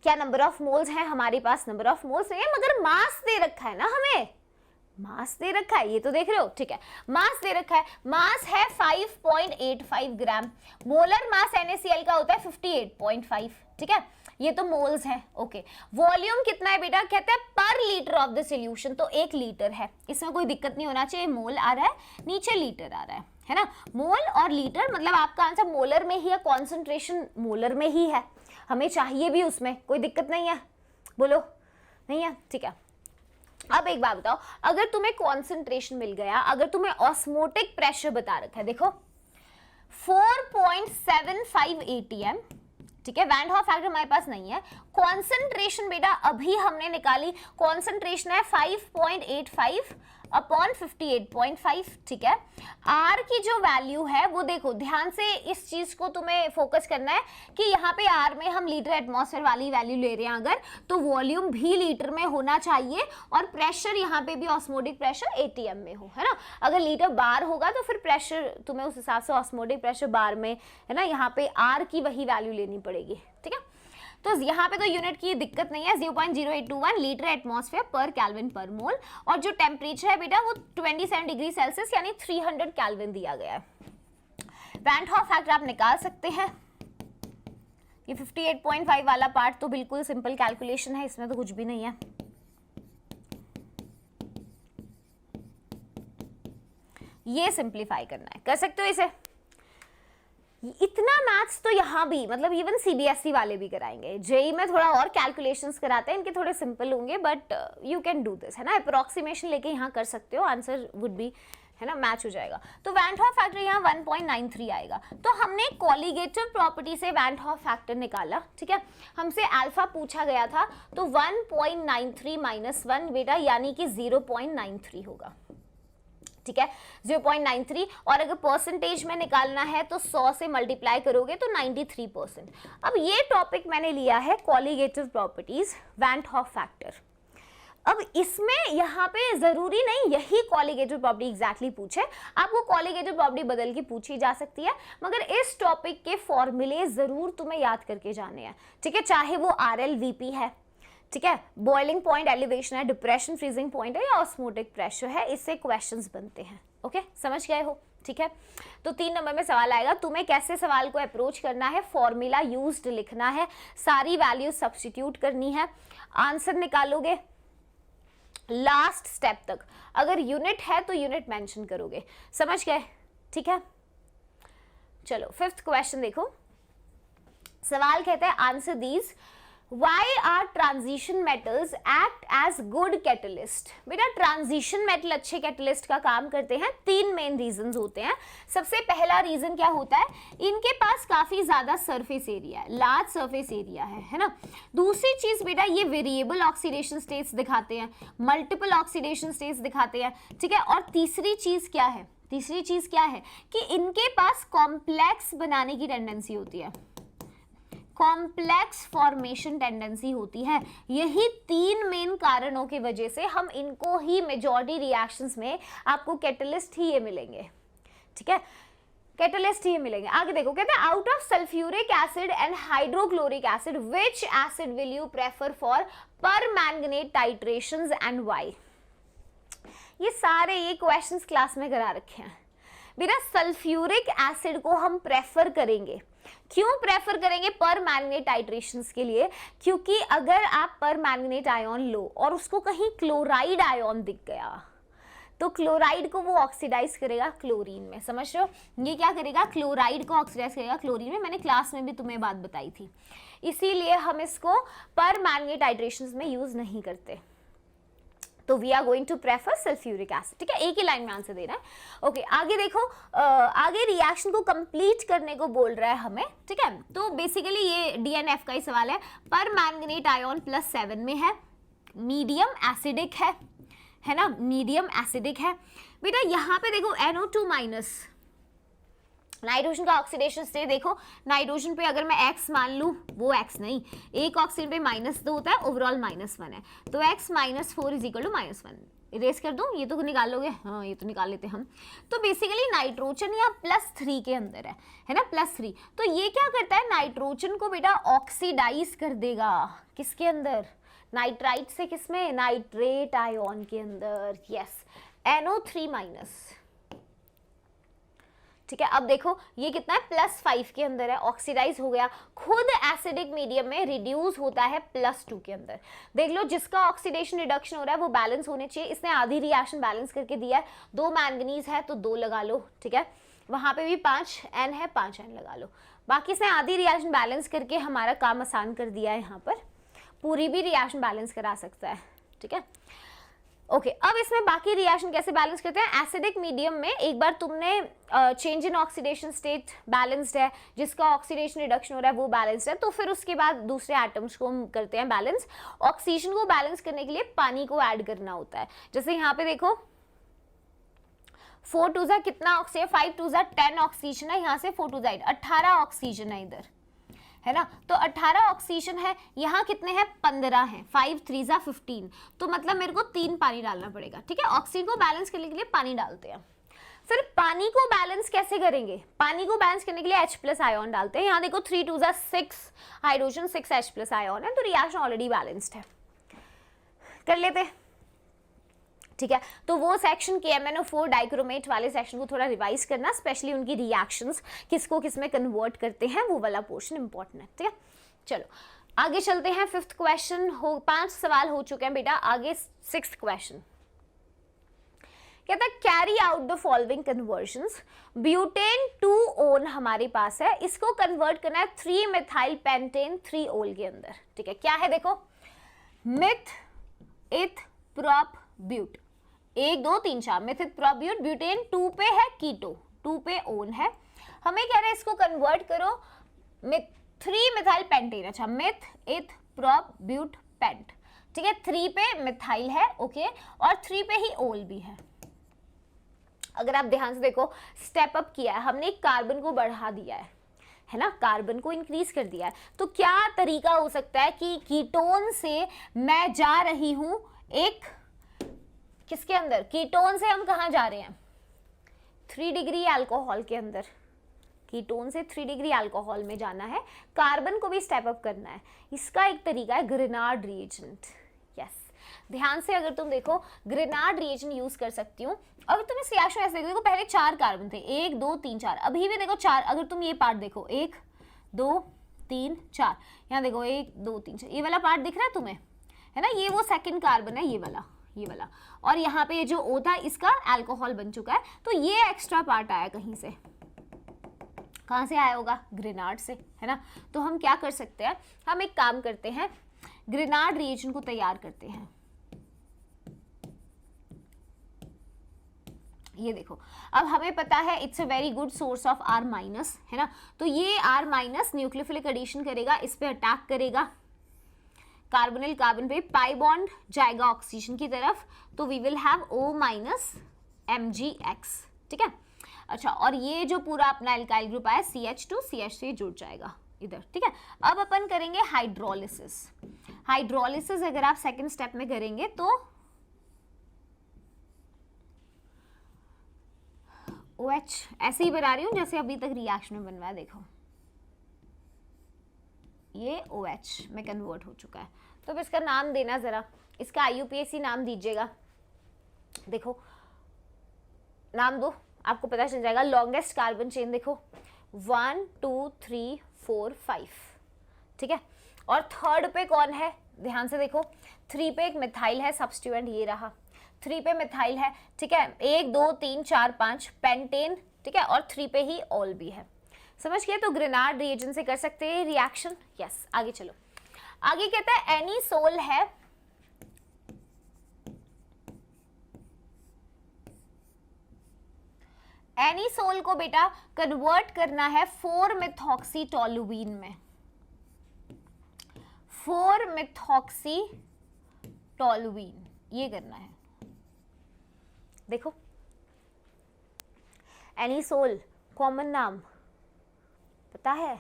क्या नंबर ऑफ मोल्स हैं हमारे पास, नंबर ऑफ मोल्स है, मगर मास दे रखा है ना, हमें मास दे रखा है, ये तो देख रहे हो, ठीक है, मास दे रखा है, मास है 5.85 ग्राम, मोलर मास NaCl का होता है 58.5, ठीक है, ये तो मोल्स है, ओके। वॉल्यूम कितना है बेटा, कहता है पर लीटर ऑफ द सॉल्यूशन, तो 1 लीटर है, इसमें कोई दिक्कत नहीं होना चाहिए, मोल आ रहा है नीचे लीटर आ रहा है ना, मोल और लीटर, मतलब आपका आंसर मोलर में ही है, कॉन्सेंट्रेशन मोलर में ही है, हमें चाहिए भी उसमें, कोई दिक्कत नहीं है, बोलो नहीं है, ठीक है। अब एक बात बताओ, अगर तुम्हें कॉन्सेंट्रेशन मिल गया, अगर तुम्हें ऑस्मोटिक प्रेशर बता रखा है, देखो 4.75 atm, ठीक है, वैन हॉफ फैक्टर हमारे पास नहीं है। कॉन्सेंट्रेशन बेटा अभी हमने निकाली, कॉन्सेंट्रेशन है 5.85 अपॉन 58.5, ठीक है। आर की जो वैल्यू है वो देखो ध्यान से, इस चीज को तुम्हें फोकस करना है कि यहाँ पे आर में हम लीटर एटमॉस्फेयर वाली वैल्यू ले रहे हैं अगर, तो वॉल्यूम भी लीटर में होना चाहिए और प्रेशर यहाँ पे भी ऑस्मोटिक प्रेशर एटीएम में हो, है ना। अगर लीटर बार होगा तो फिर प्रेशर तुम्हें उस हिसाब से ऑस्मोटिक प्रेशर बार में, है ना, यहाँ पे आर की वही वैल्यू लेनी पड़ेगी, ठीक है। तो यहाँ पे तो यूनिट की दिक्कत नहीं है, 0.0821 लीटर एटमॉस्फेयर पर केल्विन पर मोल, और जो टेम्परेचर है बेटा वो 27 डिग्री सेल्सियस यानी 300 केल्विन दिया गया है। वैन हॉफ फैक्टर आप निकाल सकते हैं। ये 58.5 वाला पार्ट तो बिल्कुल सिंपल कैलकुलेशन है, इसमें तो कुछ भी नहीं है। ये सिंप्लीफाई करना है, कर सकते हो इसे। इतना मैथ्स तो यहाँ भी, मतलब इवन सीबीएसई वाले भी कराएंगे। जेई में थोड़ा और कैलकुलेशंस कराते हैं, इनके थोड़े सिंपल होंगे, but you can do this, है ना। अप्रोक्सीमेशन लेके यहाँ कर सकते हो, आंसर वुड बी, है ना, मैच हो जाएगा। तो वैन हॉफ फैक्टर यहाँ 1.93 आएगा। तो हमने कॉलीगेटिव प्रॉपर्टी से वैन हॉफ फैक्टर निकाला, ठीक है। हमसे अल्फा पूछा गया था, तो 1.93 माइनस 1 बेटा यानी कि 0.93 होगा, ठीक है, 0.93। और अगर परसेंटेज में निकालना है तो 100 से मल्टीप्लाई करोगे तो 93%। अब ये टॉपिक मैंने लिया है colligative properties, van Hoff factor. अब इसमें यहाँ पे जरूरी नहीं यही कॉलीगेटिव प्रॉपर्टी एग्जैक्टली पूछे, आपको कॉलीगेटिव प्रॉपर्टी बदल के पूछी जा सकती है, मगर इस टॉपिक के फॉर्मूले जरूर तुम्हें याद करके जाने हैं, ठीक है। चाहे वो RLVP है, ठीक है, बॉइलिंग पॉइंट एलिवेशन है, डिप्रेशन फ्रीजिंग पॉइंट है, या ऑस्मोटिक प्रेशर है, इससे क्वेश्चंस बनते हैं। ओके, समझ गए हो, ठीक है। तो 3 नंबर में सवाल आएगा, तुम्हें कैसे सवाल को अप्रोच करना है, फॉर्मूला यूज्ड लिखना है, सारी वैल्यू सब्स्टिट्यूट करनी है, आंसर निकालोगे लास्ट स्टेप तक। अगर यूनिट है तो यूनिट मेंशन करोगे, समझ गए, ठीक है। चलो 5th क्वेश्चन देखो, सवाल कहता है answer these, Why are transition metals act as good catalyst? बेटा ट्रांजिशन मेटल अच्छे कैटलिस्ट का काम करते हैं, 3 मेन रीजंस होते हैं। सबसे पहला रीजन क्या होता है, इनके पास काफी ज्यादा सरफेस एरिया है, लार्ज सरफेस एरिया है ना। दूसरी चीज बेटा ये वेरिएबल ऑक्सीडेशन स्टेट्स दिखाते हैं, मल्टीपल ऑक्सीडेशन स्टेट्स दिखाते हैं, ठीक है। और तीसरी चीज क्या है, तीसरी चीज क्या है कि इनके पास कॉम्प्लेक्स बनाने की टेंडेंसी होती है, कॉम्प्लेक्स फॉर्मेशन टेंडेंसी होती है। यही 3 मेन कारणों की वजह से हम इनको ही मेजॉरिटी रिएक्शंस में आपको कैटलिस्ट ही ये मिलेंगे, ठीक है, कैटलिस्ट ही मिलेंगे। आगे देखो, कहते हैं out of sulphuric acid and hydrochloric acid which acid will you prefer for permanganate titrations and why. ये सारे ये क्वेश्चंस क्लास में करा रखे हैं बेटा। सल्फ्यूरिक एसिड को हम प्रेफर करेंगे, क्यों प्रेफर करेंगे परमैंगनेट टाइट्रेशंस के लिए, क्योंकि अगर आप परमैंगनेट आयन लो और उसको कहीं क्लोराइड आयन दिख गया तो क्लोराइड को वो ऑक्सीडाइज करेगा क्लोरीन में, समझ रहे हो। ये क्या करेगा, क्लोराइड को ऑक्सीडाइज करेगा क्लोरीन में, मैंने क्लास में भी तुम्हें बात बताई थी। इसीलिए हम इसको परमैंगनेट टाइट्रेशंस में यूज नहीं करते। तो we are going to prefer sulphuric acid, ठीक है, एक ही लाइन में आंसर देना है। ओके, आगे देखो, आगे रिएक्शन को कंप्लीट करने को बोल रहा है हमें, ठीक है। तो बेसिकली ये DNF का ही सवाल है। परमैंगनेट आयन +7 में है, मीडियम एसिडिक है ना, मीडियम एसिडिक है बेटा। यहाँ पे देखो NO2 माइनस, नाइट्रोजन का ऑक्सीडेशन स्टेट देखो, नाइट्रोजन पे अगर मैं X मान लूँ, वो X नहीं, एक ऑक्सीजन पे -2 होता है, ओवरऑल -1 है, तो X -4 is equal to -1। Erase कर दूं, ये तो निकाल लोगे, हाँ ये तो निकाल लेते हम। तो बेसिकली नाइट्रोजन यहाँ +3 के अंदर है ना, +3। तो ये क्या करता है, नाइट्रोजन को बेटा ऑक्सीडाइज कर देगा, किसके अंदर, नाइट्राइट से किसमें, नाइट्रेट आयन के अंदर, यस, NO3 माइनस, ठीक है। अब देखो ये कितना है, +5 के अंदर है, ऑक्सीडाइज हो गया, खुद एसिडिक मीडियम में रिड्यूस होता है +2 के अंदर। देख लो जिसका ऑक्सीडेशन रिडक्शन हो रहा है वो बैलेंस होने चाहिए, इसने आधी रिएक्शन बैलेंस करके दिया है, 2 मैंगनीज है तो 2 लगा लो, ठीक है। वहां पे भी 5 N है, 5 N लगा लो। बाकी इसने आधी रिएक्शन बैलेंस करके हमारा काम आसान कर दिया है, यहाँ पर पूरी भी रिएक्शन बैलेंस करा सकता है, ठीक है। ओके अब इसमें बाकी रिएक्शन कैसे बैलेंस करते हैं। एसिडिक मीडियम में एक बार तुमने change in oxidation state balanced है, जिसका ऑक्सीडेशन रिडक्शन हो रहा है वो बैलेंस्ड है, तो फिर उसके बाद दूसरे एटम्स को हम करते हैं बैलेंस। ऑक्सीजन को बैलेंस करने के लिए पानी को ऐड करना होता है। जैसे यहाँ पे देखो 4 2 जा कितना ऑक्सीजन, 5 2 जा 10 ऑक्सीजन है, यहाँ से 4 2 जा 18 ऑक्सीजन है इधर, है ना। तो 18 ऑक्सीजन है, यहाँ कितने हैं 15 हैं, 5 3 जा 15, तो मतलब मेरे को 3 पानी डालना पड़ेगा, ठीक है। ऑक्सीजन को बैलेंस करने के लिए पानी डालते हैं। फिर पानी को बैलेंस कैसे करेंगे, पानी को बैलेंस करने के लिए H+ आयोन डालते हैं। यहाँ देखो 3 2 जा 6 हाइड्रोजन, 6 H+ आयोन है, तो रिएक्शन ऑलरेडी बैलेंस्ड है, कर लेते हैं, ठीक है। तो वो सेक्शन KMnO4 डाइक्रोमेट वाले सेक्शन को थोड़ा रिवाइज करना, स्पेशली उनकी रिएक्शंस किसको किस में कन्वर्ट करते हैं, वो वाला पोर्शन इंपॉर्टेंट है, ठीक है। चलो आगे चलते हैं। 5th क्वेश्चन हो, 5 सवाल हो चुके हैं बेटा, आगे 6th क्वेश्चन कहता है carry out the following conversions. Butane 2-ओन हमारे पास है, इसको कन्वर्ट करना है 3-मिथाइल पेंटेन 3-ओल के अंदर, ठीक है। क्या है देखो, meth eth prop but, 1 2 3 4 meth eth prop but, butane 2 पे है, कीटो 2 पे ओन है, हमें कह रहे हैं इसको कन्वर्ट करो 3-मिथाइल पेंटेन, अच्छा meth eth prop but pent, ठीक है। 3 पे मिथाइल है, ओके, और 3 पे ही ओल भी है। अगर आप ध्यान से देखो स्टेप अप किया है हमने, कार्बन को बढ़ा दिया है ना, कार्बन को इंक्रीज कर दिया है। तो क्या तरीका हो सकता है कि कीटोन से मैं जा रही हूं एक किसके अंदर, कीटोन से हम कहां जा रहे हैं 3 डिग्री अल्कोहल के अंदर, कीटोन से 3 डिग्री अल्कोहल में जाना है, कार्बन को भी स्टेप अप करना है। इसका एक तरीका है ग्रेनार्ड रिएजेंट, यस। ध्यान से अगर तुम देखो ग्रेनार्ड रिएजेंट यूज कर सकती हूँ। अगर तुम इस रिएक्शन ऐसे देखो, पहले 4 कार्बन थे, 1 2 3 4, अभी भी देखो 4, अगर तुम ये पार्ट देखो 1 2 3 4, यहाँ देखो 1 2 3 4, ये वाला पार्ट दिख रहा है तुम्हें, है ना, ये वो सेकंड कार्बन है, ये वाला, और यहाँ पे ये जो O था इसका अल्कोहल बन चुका है, तो ये एक्स्ट्रा पार्ट आया कहीं से, कहाँ से आया होगा, ग्रेनार्ड से, है ना। तो हम क्या कर सकते हैं, हम एक काम करते हैं, ग्रेनार्ड रिएजेंट को तैयार करते हैं। ये देखो अब हमें पता है it's a very good source of R-, है ना। तो ये R- न्यूक्लियोफिलिक एडिशन करेगा, इस पे अटैक करेगा, कार्बोनिल कार्बन पे पाई बॉन्ड जाएगा ऑक्सीजन की तरफ, तो we will have O- Mgx, ठीक है। अच्छा, और ये जो पूरा अपना एल्काइल ग्रुप आया CH2 CH3 जुड़ जाएगा इधर, ठीक है। अब अपन करेंगे हाइड्रोलिसिस। हाइड्रोलिसिस अगर आप सेकंड स्टेप में करेंगे तो OH ऐसे ही बना रही हूं जैसे अभी तक रिएक्शन में बनवाया, देखो ये OH में कन्वर्ट हो चुका है। तो अब इसका नाम देना जरा, इसका IUPAC नाम दीजिएगा, देखो नाम दो, आपको पता चल जाएगा। लॉन्गेस्ट कार्बन चेन देखो 1 2 3 4 5, ठीक है। और थर्ड पे कौन है, ध्यान से देखो 3 पे एक मिथाइल है, सब्स्टिट्यूएंट ये रहा, 3 पे मिथाइल है, ठीक है। 1 2 3 4 5 पेंटेन, ठीक है, और 3 पे ही ऑल भी है, समझ गए। तो ग्रेनार्ड रिएजेंट से कर सकते हैं रिएक्शन, यस। आगे चलो, आगे कहता है एनीसोल है, एनीसोल को बेटा कन्वर्ट करना है 4-मेथॉक्सीटोलुईन में, 4-मेथॉक्सीटोलुईन ये करना है। देखो एनीसोल कॉमन नाम पता है,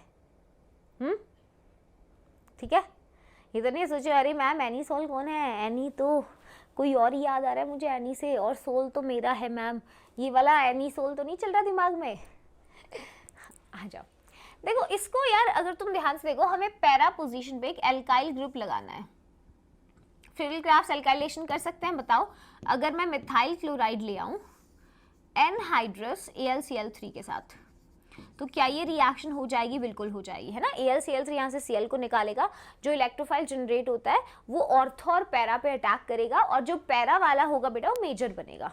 ठीक है। ये तो नहीं सोचे अरे मैम एनीसोल कौन है, एनी तो कोई और ही याद आ रहा है मुझे एनी से, और सोल तो मेरा है मैम, ये वाला एनीसोल तो नहीं चल रहा दिमाग में। आ जाओ, देखो इसको यार अगर तुम ध्यान से देखो, हमें पैरा पोजीशन पे एक एल्काइल ग्रुप लगाना है। फ्रिविल-क्राफ्ट एल्काइलेशन कर सकते हैं, बताओ। अगर मैं मिथाइल क्लोराइड ले आऊं एनहाइड्रस AlCl3 के साथ, तो क्या ये रिएक्शन हो जाएगी, बिल्कुल हो जाएगी, है ना। AlCl3 यहाँ से Cl को निकालेगा, जो इलेक्ट्रोफाइल जनरेट होता है वो ऑर्थो और पैरा पे अटैक करेगा, और जो पैरा वाला होगा बेटा वो मेजर बनेगा,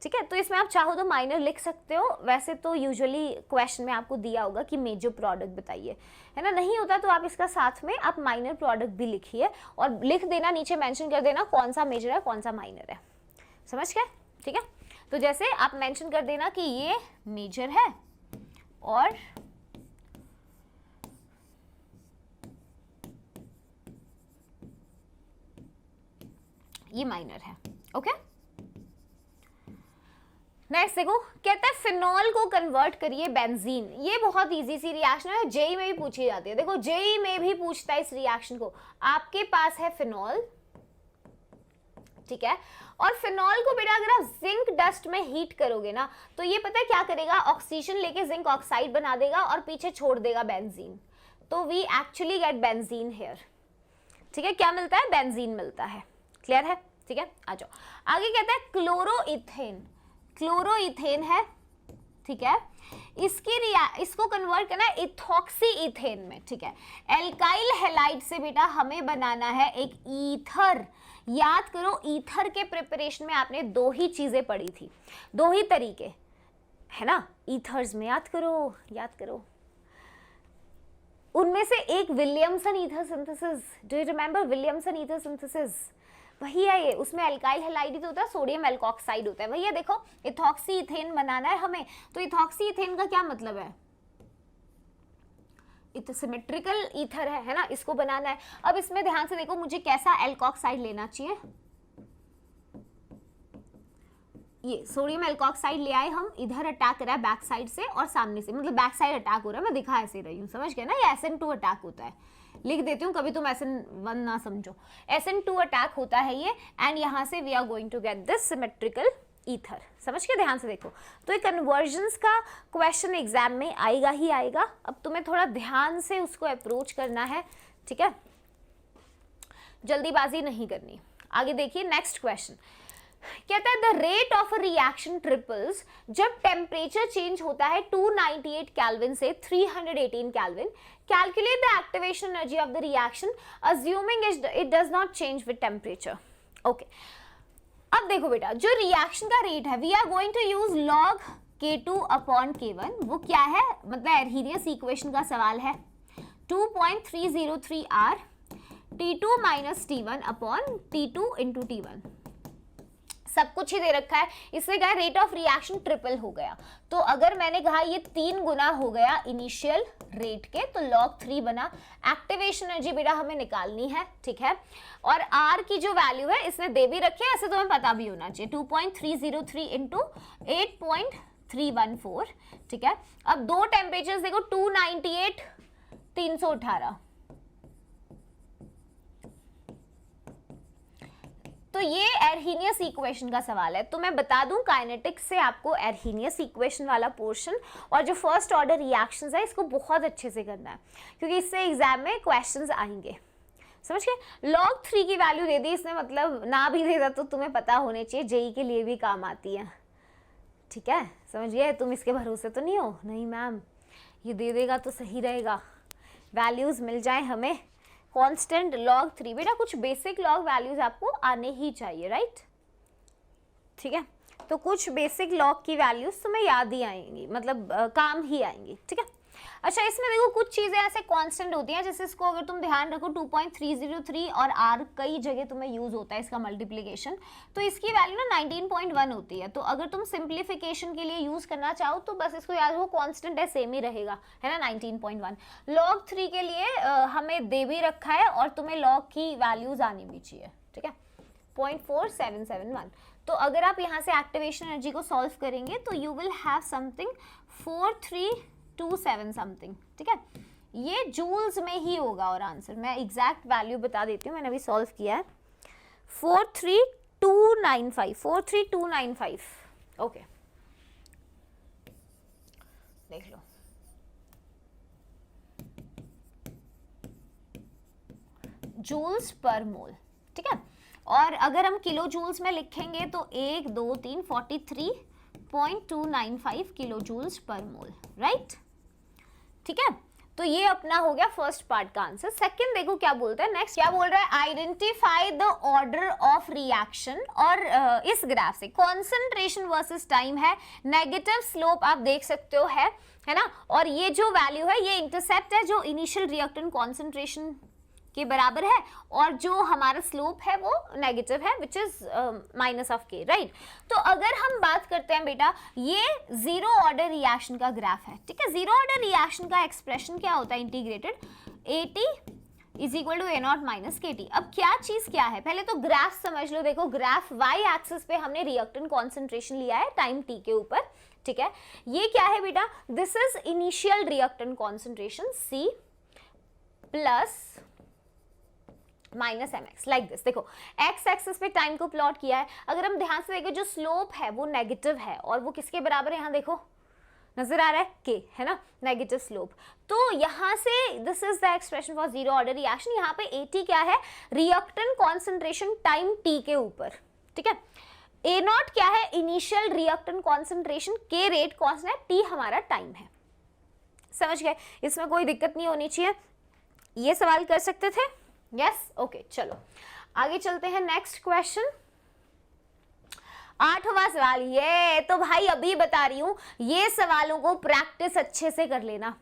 ठीक है। तो इसमें आप चाहो तो माइनर लिख सकते हो, वैसे तो यूजुअली क्वेश्चन में आपको दिया होगा कि मेजर प्रोडक्ट बताइए, है ना। नहीं होता तो आप इसका साथ में आप माइनर प्रोडक्ट भी लिखिए, और लिख देना नीचे मेंशन कर देना कौन सा मेजर है कौन सा माइनर है, समझ गए? ठीक है, तो जैसे आप मेंशन कर देना कि ये मेजर है और ये माइनर है। ओके, नेक्स्ट देखो, कहता है फिनॉल को कन्वर्ट करिए बेंजीन। ये बहुत इजी सी रिएक्शन है, जेई में भी पूछी जाती है। देखो जेई में भी पूछता है इस रिएक्शन को। आपके पास है फिनॉल, ठीक है, और फिनॉल को बेटा अगर आप जिंक डस्ट में हीट करोगे ना तो ये पता है क्या करेगा, ऑक्सीजन लेके जिंक ऑक्साइड बना देगा और पीछे छोड़ देगा बेंजीन। तो we actually get benzene here. ठीक है, क्या मिलता है? बेंजीन मिलता है। क्लियर है? ठीक है, आ जाओ आगे। कहता है क्लोरोइथेन। क्लोरोइथेन है, ठीक है, इसको कन्वर्ट करना है इथॉक्सी इथेन में। ठीक है, एल्काइल हैलाइड से बेटा हमें बनाना है एक ईथर। याद करो, ईथर के प्रिपरेशन में आपने दो ही चीजें पढ़ी थी, दो ही तरीके है ना ईथर्स में। याद करो, याद करो। उनमें से एक Williamson ether synthesis. Do you remember Williamson ether synthesis? वही है ये, उसमें एल्काइल हैलाइड ही तो होता है, सोडियम एल्कोक्साइड होता है। वही है, देखो इथॉक्सी इथेन बनाना है हमें। तो इथॉक्सी इथेन का क्या मतलब है? सिमेट्रिकल ईथर है ना, इसको बनाना है। अब इसमें ध्यान से देखो, मुझे कैसा एल्कोक्साइड लेना चाहिए। ये सोडियम एल्कोक्साइड ले आए हम, इधर अटैक करा है बैक साइड से और सामने से, मतलब बैक साइड अटैक हो रहा है, मैं दिखा ऐसे रही हूँ, समझ गए ना? ये SN2 अटैक होता है, लिख देती हूँ, कभी तुम SN1 ना समझो। SN2 अटैक होता है ये, एंड यहाँ से we are going to get this symmetrical ether. समझ के? ध्यान से देखो, तो ये कन्वर्जन्स का क्वेश्चन एग्जाम में आएगा ही आएगा। अब तुम्हें थोड़ा ध्यान से उसको अप्रोच करना है, ठीक है, जल्दीबाजी नहीं करनी। आगे देखिए नेक्स्ट क्वेश्चन, कहता है the rate of a reaction triples जब टेम्परेचर चेंज होता है 298 केल्विन से 318 kelvin. Calculate the activation energy of the reaction assuming it does not change with temperature. Okay, अब देखो बेटा, जो रिएक्शन का रेट है we are going to use log K2 upon K1। वो क्या है? मतलब एर्हीनियस इक्वेशन का सवाल है। 2.303 R T2 minus T1 upon T2 into T1, सब कुछ ही दे रखा है। इससे क्या रेट ऑफ रिएक्शन ट्रिपल हो गया। तो अगर मैंने कहा ये 3 गुना हो गया इनिशियल रेट के, तो log 3 बना। एक्टिवेशन एनर्जी बेटा हमें निकालनी है, ठीक है, और R की जो वैल्यू है इसने दे भी रखी है, ऐसे तुम्हें पता भी होना चाहिए, 2.303 इंटू 8.314। ठीक है, अब दो टेम्परेचर देखो, 298 318, तो ये एर्हीनियस इक्वेशन का सवाल है। तो मैं बता दूं काइनेटिक्स से आपको एर्हीनियस इक्वेशन वाला पोर्शन और जो फर्स्ट ऑर्डर रिएक्शंस है इसको बहुत अच्छे से करना है, क्योंकि इससे एग्जाम में क्वेश्चंस आएंगे। समझ गए? log 3 की वैल्यू दे दी इसने, मतलब ना भी देता तो तुम्हें पता होने चाहिए, जेई के लिए भी काम आती है। ठीक है, समझिए, तुम इसके भरोसे तो नहीं हो? नहीं मैम, ये दे देगा तो सही रहेगा, वैल्यूज मिल जाए हमें। कांस्टेंट log 3, बेटा कुछ बेसिक log वैल्यूज आपको आने ही चाहिए, राइट? ठीक है, तो कुछ बेसिक log की वैल्यूज तुम्हें याद ही आएंगी, मतलब काम ही आएंगी। ठीक है, अच्छा इसमें देखो कुछ चीजें ऐसे कांस्टेंट होती हैं, जैसे इसको अगर तुम ध्यान रखो 2.303 और R कई जगह तुम्हें यूज होता है इसका मल्टीप्लिकेशन, तो इसकी वैल्यू ना 19.1 होती है। तो अगर तुम सिंप्लीफिकेशन के लिए यूज करना चाहो तो बस इसको याद रखो, कांस्टेंट है, सेम ही रहेगा, है ना, 19.1। log 3 के लिए हमें दे भी रखा है और तुम्हें log की वैल्यूज आनी भी चाहिए। ठीक है, 0.4771। तो अगर आप यहाँ से एक्टिवेशन एनर्जी को सॉल्व करेंगे तो you will have something 4327 something. ठीक है, ये जूल्स में ही होगा और आंसर मैं एग्जैक्ट वैल्यू बता देती हूँ, मैंने अभी सॉल्व किया है, 43295। ओके, देख लो, जूल्स पर मोल। ठीक है, और अगर हम किलो जूल्स में लिखेंगे तो 1 2 3 43.295 किलो जूल्स पर मोल, राइट? ठीक है, तो ये अपना हो गया फर्स्ट पार्ट का आंसर। सेकंड देखो क्या बोलता है, नेक्स्ट क्या बोल रहा है, identify the order of reaction. और इस ग्राफ से कॉन्सेंट्रेशन वर्सेस टाइम है, नेगेटिव स्लोप आप देख सकते हो है ना, और ये जो वैल्यू है ये इंटरसेप्ट है जो इनिशियल रिएक्टेंट कॉन्सेंट्रेशन के बराबर है, और जो हमारा स्लोप है वो नेगेटिव है, which is minus of K, right. तो अगर हम बात करते हैं बेटा, ये जीरो ऑर्डर रिएक्शन का ग्राफ है, ठीक है। जीरो ऑर्डर रिएक्शन का एक्सप्रेशन क्या होता है, integrated AT is equal to A0 minus KT। अब क्या चीज क्या है, पहले तो ग्राफ समझ लो। देखो ग्राफ वाई एक्सिस पे हमने रिएक्टेंट कॉन्सेंट्रेशन लिया है टाइम t के ऊपर, ठीक है। ये क्या है बेटा, this is initial reactant concentration C plus minus mx, like this. देखो x एक्सिस पे टाइम को प्लॉट किया है, अगर हम ध्यान से देखें जो स्लोप है वो नेगेटिव है, और वो किसके बराबर है, यहाँ देखो नजर आ रहा है k, है ना, नेगेटिव स्लोप। तो यहां से this is the expression for zero order reaction. यहाँ पे AT क्या है, रिएक्टेंट कॉन्सेंट्रेशन टाइम t के ऊपर, ठीक है। A0 क्या है, initial reactant concentration, k rate constant है, t हमारा टाइम है। समझ गए, इसमें कोई दिक्कत नहीं होनी चाहिए। ये सवाल कर सकते थे, यस, ओके। चलो आगे चलते हैं, नेक्स्ट क्वेश्चन, 8वां सवाल। ये तो भाई अभी बता रही हूं, ये सवालों को प्रैक्टिस अच्छे से कर लेना,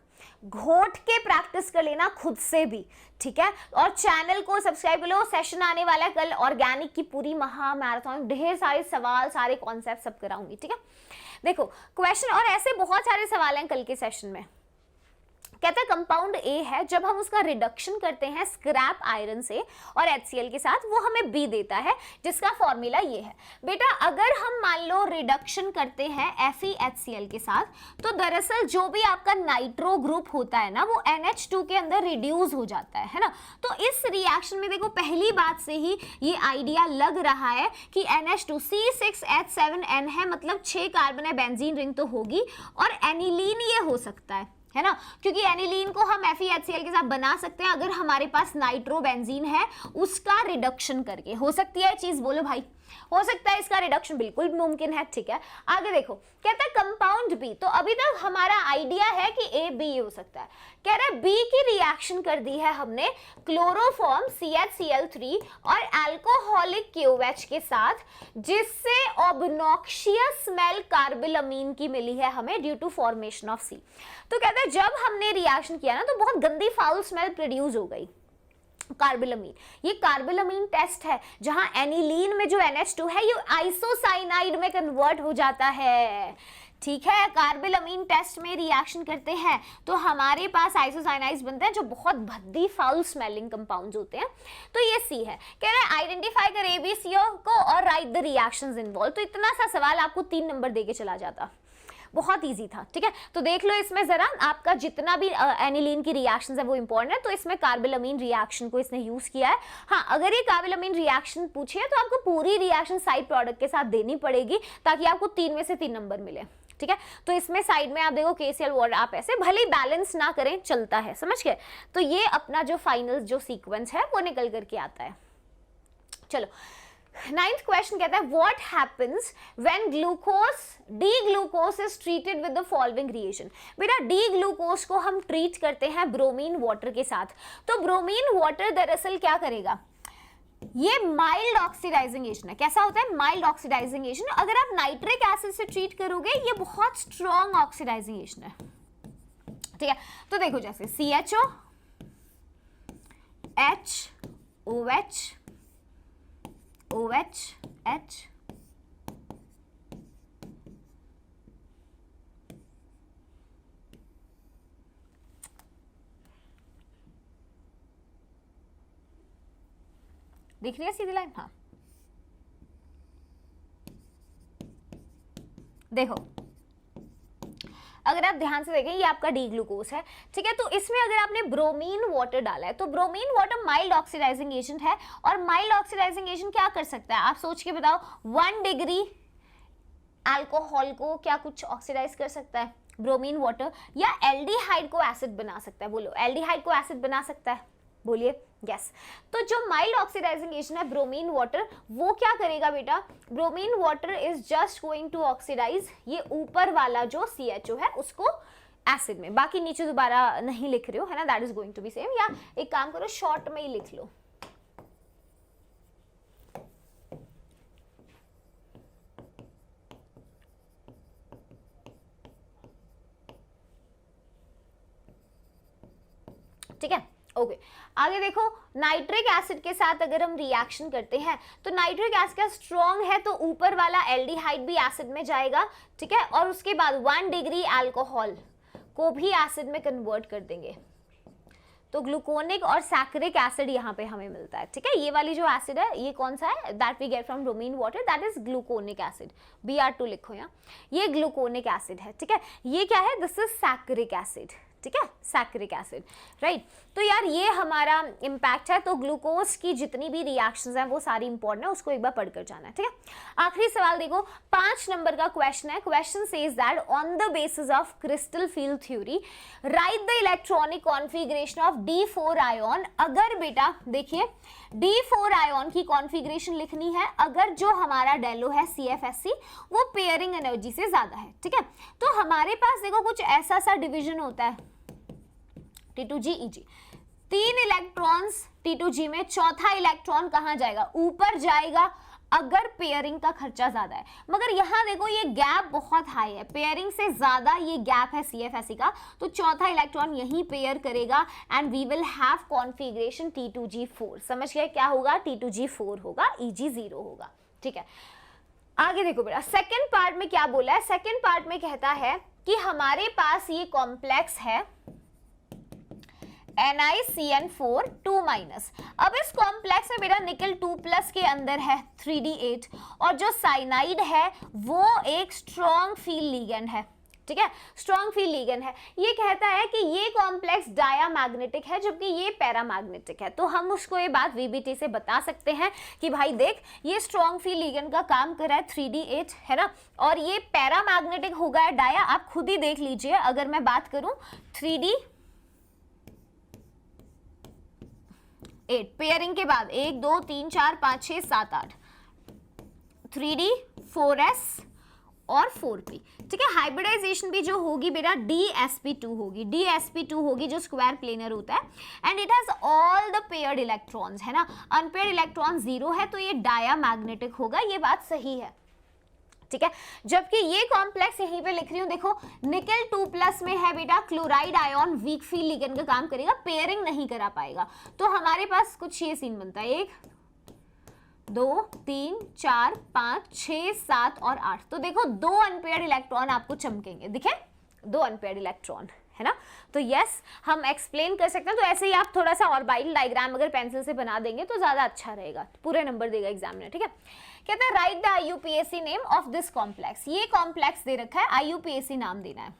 घोट के प्रैक्टिस कर लेना खुद से भी, ठीक है। और चैनल को सब्सक्राइब कर लो, सेशन आने वाला है कल, ऑर्गेनिक की पूरी महा मैराथन, ढेर सारे सवाल, सारे कॉन्सेप्ट सब कराऊंगी, ठीक है। देखो क्वेश्चन, और ऐसे बहुत सारे सवाल हैं कल के सेशन में। कहता है कंपाउंड A है, जब हम उसका रिडक्शन करते हैं स्क्रैप आयरन से और HCl के साथ, वो हमें B देता है, जिसका फॉर्मूला ये है। बेटा अगर हम मान लो रिडक्शन करते हैं FeHCl के साथ, तो दरअसल जो भी आपका नाइट्रो ग्रुप होता है ना, वो NH2 के अंदर रिड्यूस हो जाता है ना। तो इस रिएक्शन में देखो पहली बात से ही ये आइडिया लग रहा है कि NH2 C6H7N है, मतलब 6 कार्बन है, बेंजीन रिंग तो होगी, और एनिलीन ये हो सकता है ना, क्योंकि एनिलीन को हम FeHCl के साथ बना सकते हैं अगर हमारे पास नाइट्रोबेंजीन है, उसका रिडक्शन करके। हो सकती है चीज, बोलो भाई, हो सकता है इसका रिडक्शन, बिल्कुल मुमकिन है, ठीक है। आगे देखो, कहता है कंपाउंड B, तो अभी तक हमारा आइडिया है कि A B हो सकता है। कह रहा है B की रिएक्शन कर दी है हमने क्लोरोफॉर्म CHCl3 और अल्कोहलिक KOH के साथ, जिससे ऑब्नॉक्शियस स्मेल कार्बिलमीन की मिली है हमें due to formation of C। तो कहता है जब हमने रिएक्शन किया ना, तो बहुत गंदी फाउल स्मेल प्रोड्यूस हो गई, कार्बिलमीन। ये कार्बिलमीन टेस्ट है, जहां एनिलीन में जो NH2 है ये आइसोसाइनाइड में कन्वर्ट हो जाता है, ठीक है। कार्बिलमीन टेस्ट में रिएक्शन करते हैं तो हमारे पास आइसोसाइनाइड्स बनते हैं, जो बहुत भद्दी फाउल स्मेलिंग कंपाउंड्स होते हैं। तो ये C है। कह रहा है आइडेंटिफाई कर ABCO को और राइट द रिएक्शंस इन्वॉल्व। तो इतना सा सवाल आपको 3 नंबर देके चला जाता, बहुत इजी था, ठीक है। तो देख लो इसमें जरा, आपका जितना भी एनिलीन की रिएक्शंस है वो इंपॉर्टेंट है, तो इसमें कार्बिलमीन रिएक्शन को इसने यूज किया है। हाँ, अगर ये कार्बिलमीन रिएक्शन पूछे तो आपको पूरी रिएक्शन साइड प्रोडक्ट के साथ देनी पड़ेगी, ताकि आपको 3 में से 3 नंबर मिले, ठीक है। तो इसमें साइड में आप देखो KCl वर्ड, आप ऐसे भले बैलेंस ना करें चलता है, समझ गए। तो ये अपना जो फाइनल जो सीक्वेंस है वो निकल करके आता है। चलो 9th क्वेश्चन कहता है what happens when glucose D glucose is treated with the following reaction. बेटा डी ग्लूकोज को हम ट्रीट करते हैं ब्रोमीन वाटर के साथ। तो ब्रोमीन वाटर दरअसल क्या करेगा, ये माइल्ड ऑक्सीडाइजिंग एजेंट है। कैसा होता है, माइल्ड ऑक्सीडाइजिंग एजेंट। अगर आप नाइट्रिक एसिड से ट्रीट करोगे, ये बहुत स्ट्रॉन्ग ऑक्सीडाइजिंग एजेंट है, ठीक है। तो देखो जैसे CHO H OH H, दिख रही है सीधी लाइन, हाँ। देखो अगर आप ध्यान से देखें, ये आपका डी ग्लूकोज है, ठीक है। तो इसमें अगर आपने ब्रोमीन वाटर डाला है, तो bromine water mild oxidising agent है, और माइल्ड ऑक्सीडाइजिंग एजेंट क्या कर सकता है, आप सोच के बताओ। 1 डिग्री अल्कोहल को क्या कुछ ऑक्सीडाइज कर सकता है, ब्रोमीन वाटर, या एल्डिहाइड को एसिड बना सकता है, बोलो एल्डिहाइड को एसिड बना सकता है, बोलिए यस। तो जो माइल्ड ऑक्सीडाइजिंग एजेंट है ब्रोमीन वाटर, वो क्या करेगा बेटा, bromine water is just going to oxidise ये ऊपर वाला जो CHO है उसको एसिड में। बाकी नीचे दोबारा नहीं लिख रहे हो, है ना, that is going to be same. या एक काम करो, शॉर्ट में ही लिख लो, ठीक है, ओके। आगे देखो, नाइट्रिक एसिड के साथ अगर हम रिएक्शन करते हैं तो नाइट्रिक एसिड स्ट्रॉन्ग है तो ऊपर वाला एल्डिहाइड भी एसिड में जाएगा, ठीक है, और उसके बाद 1 डिग्री अल्कोहल को भी एसिड में कन्वर्ट कर देंगे, तो ग्लूकोनिक और सैक्रिक एसिड यहाँ पे हमें मिलता है, ठीक है। ये वाली जो एसिड है ये कौन सा है, that we get from bromine water, that is gluconic acid, Br2 लिखो यहाँ, ये ग्लूकोनिक एसिड है, ठीक है। ये क्या है, दिस इज सैक्रिक एसिड, ठीक है, सैक्रिक एसिड, राइट। तो यार ये हमारा इम्पैक्ट है, तो ग्लूकोज की जितनी भी रिएक्शंस हैं वो सारी इंपॉर्टेंट है, उसको एक बार पढ़कर जाना है, ठीक है। आखिरी सवाल देखो, 5 नंबर का क्वेश्चन है, question says that on the basis of crystal field theory right the electronic configuration of D4 ion. अगर बेटा देखिए D4 आयन की कॉन्फ़िगरेशन लिखनी है अगर जो हमारा डेलो है CFSC वो पेयरिंग एनर्जी से ज्यादा है, ठीक है। तो हमारे पास देखो कुछ ऐसा सा डिवीजन होता है T2G EG, 3 इलेक्ट्रॉन्स T2G में, चौथा इलेक्ट्रॉन कहां जाएगा, ऊपर जाएगा अगर पेयरिंग का खर्चा ज्यादा है। मगर यहां देखो ये गैप बहुत हाई है, पेयरिंग से ज्यादा ये गैप है CFSE का, तो चौथा इलेक्ट्रॉन यहीं पेयर करेगा and we will have configuration T2G4। समझ गए क्या होगा, T2G4 होगा, EG0 होगा, ठीक है। आगे देखो बेटा, सेकेंड पार्ट में क्या बोला है, सेकेंड पार्ट में कहता है कि हमारे पास ये कॉम्प्लेक्स है NiCN4 2 माइनस। अब इस कॉम्प्लेक्स में बेटा निकल 2+ के अंदर है 3D8 और जो साइनाइड है वो एक स्ट्रॉन्ग फील्ड लिगेंड है, ठीक है, स्ट्रॉन्ग फील्ड लिगेंड है। ये कहता है कि ये कॉम्प्लेक्स डायामैग्नेटिक है जबकि ये पैरामैग्नेटिक है, तो हम उसको ये बात VBT से बता सकते हैं कि भाई देख ये स्ट्रॉन्ग फील्ड लिगेंड का काम कर रहा है 3D8 है ना, और ये पैरामैग्नेटिक होगा डाया, आप खुद ही देख लीजिए। अगर मैं बात करूं 3D8 पेयरिंग के बाद 1 2 3 4 5 6 7 8 3D 4S और 4P, ठीक है। हाइब्रिडाइजेशन भी जो होगी बेटा DsP2 होगी, DsP2 होगी जो स्क्वायर प्लेनर होता है and it has all the paired electrons, है ना, अनपेयर्ड इलेक्ट्रॉन 0 है तो ये डायामैग्नेटिक होगा, ये बात सही है, ठीक है। जबकि ये कॉम्प्लेक्स यहीं पे लिख रही हूं देखो, निकल 2+ में है बेटा, chloride ion weak field ligand का काम करेगा, पेयरिंग नहीं करा पाएगा, तो हमारे पास कुछ ये सीन बनता है 1 2 3 4 5 6 7 और 8। तो देखो 2 अनपेयर्ड इलेक्ट्रॉन आपको चमकेंगे, दिखे 2 अनपेयर्ड इलेक्ट्रॉन, है ना। तो यस हम एक्सप्लेन कर सकते हैं, तो ऐसे ही आप थोड़ा सा ऑर्बिटल डायग्राम अगर पेंसिल से बना देंगे तो ज्यादा अच्छा रहेगा, पूरे नंबर देगा एग्जामिनर, ठीक है। कहता है right the IUPAC name of this complex, ये कॉम्प्लेक्स दे रखा है, IUPAC नाम देना है।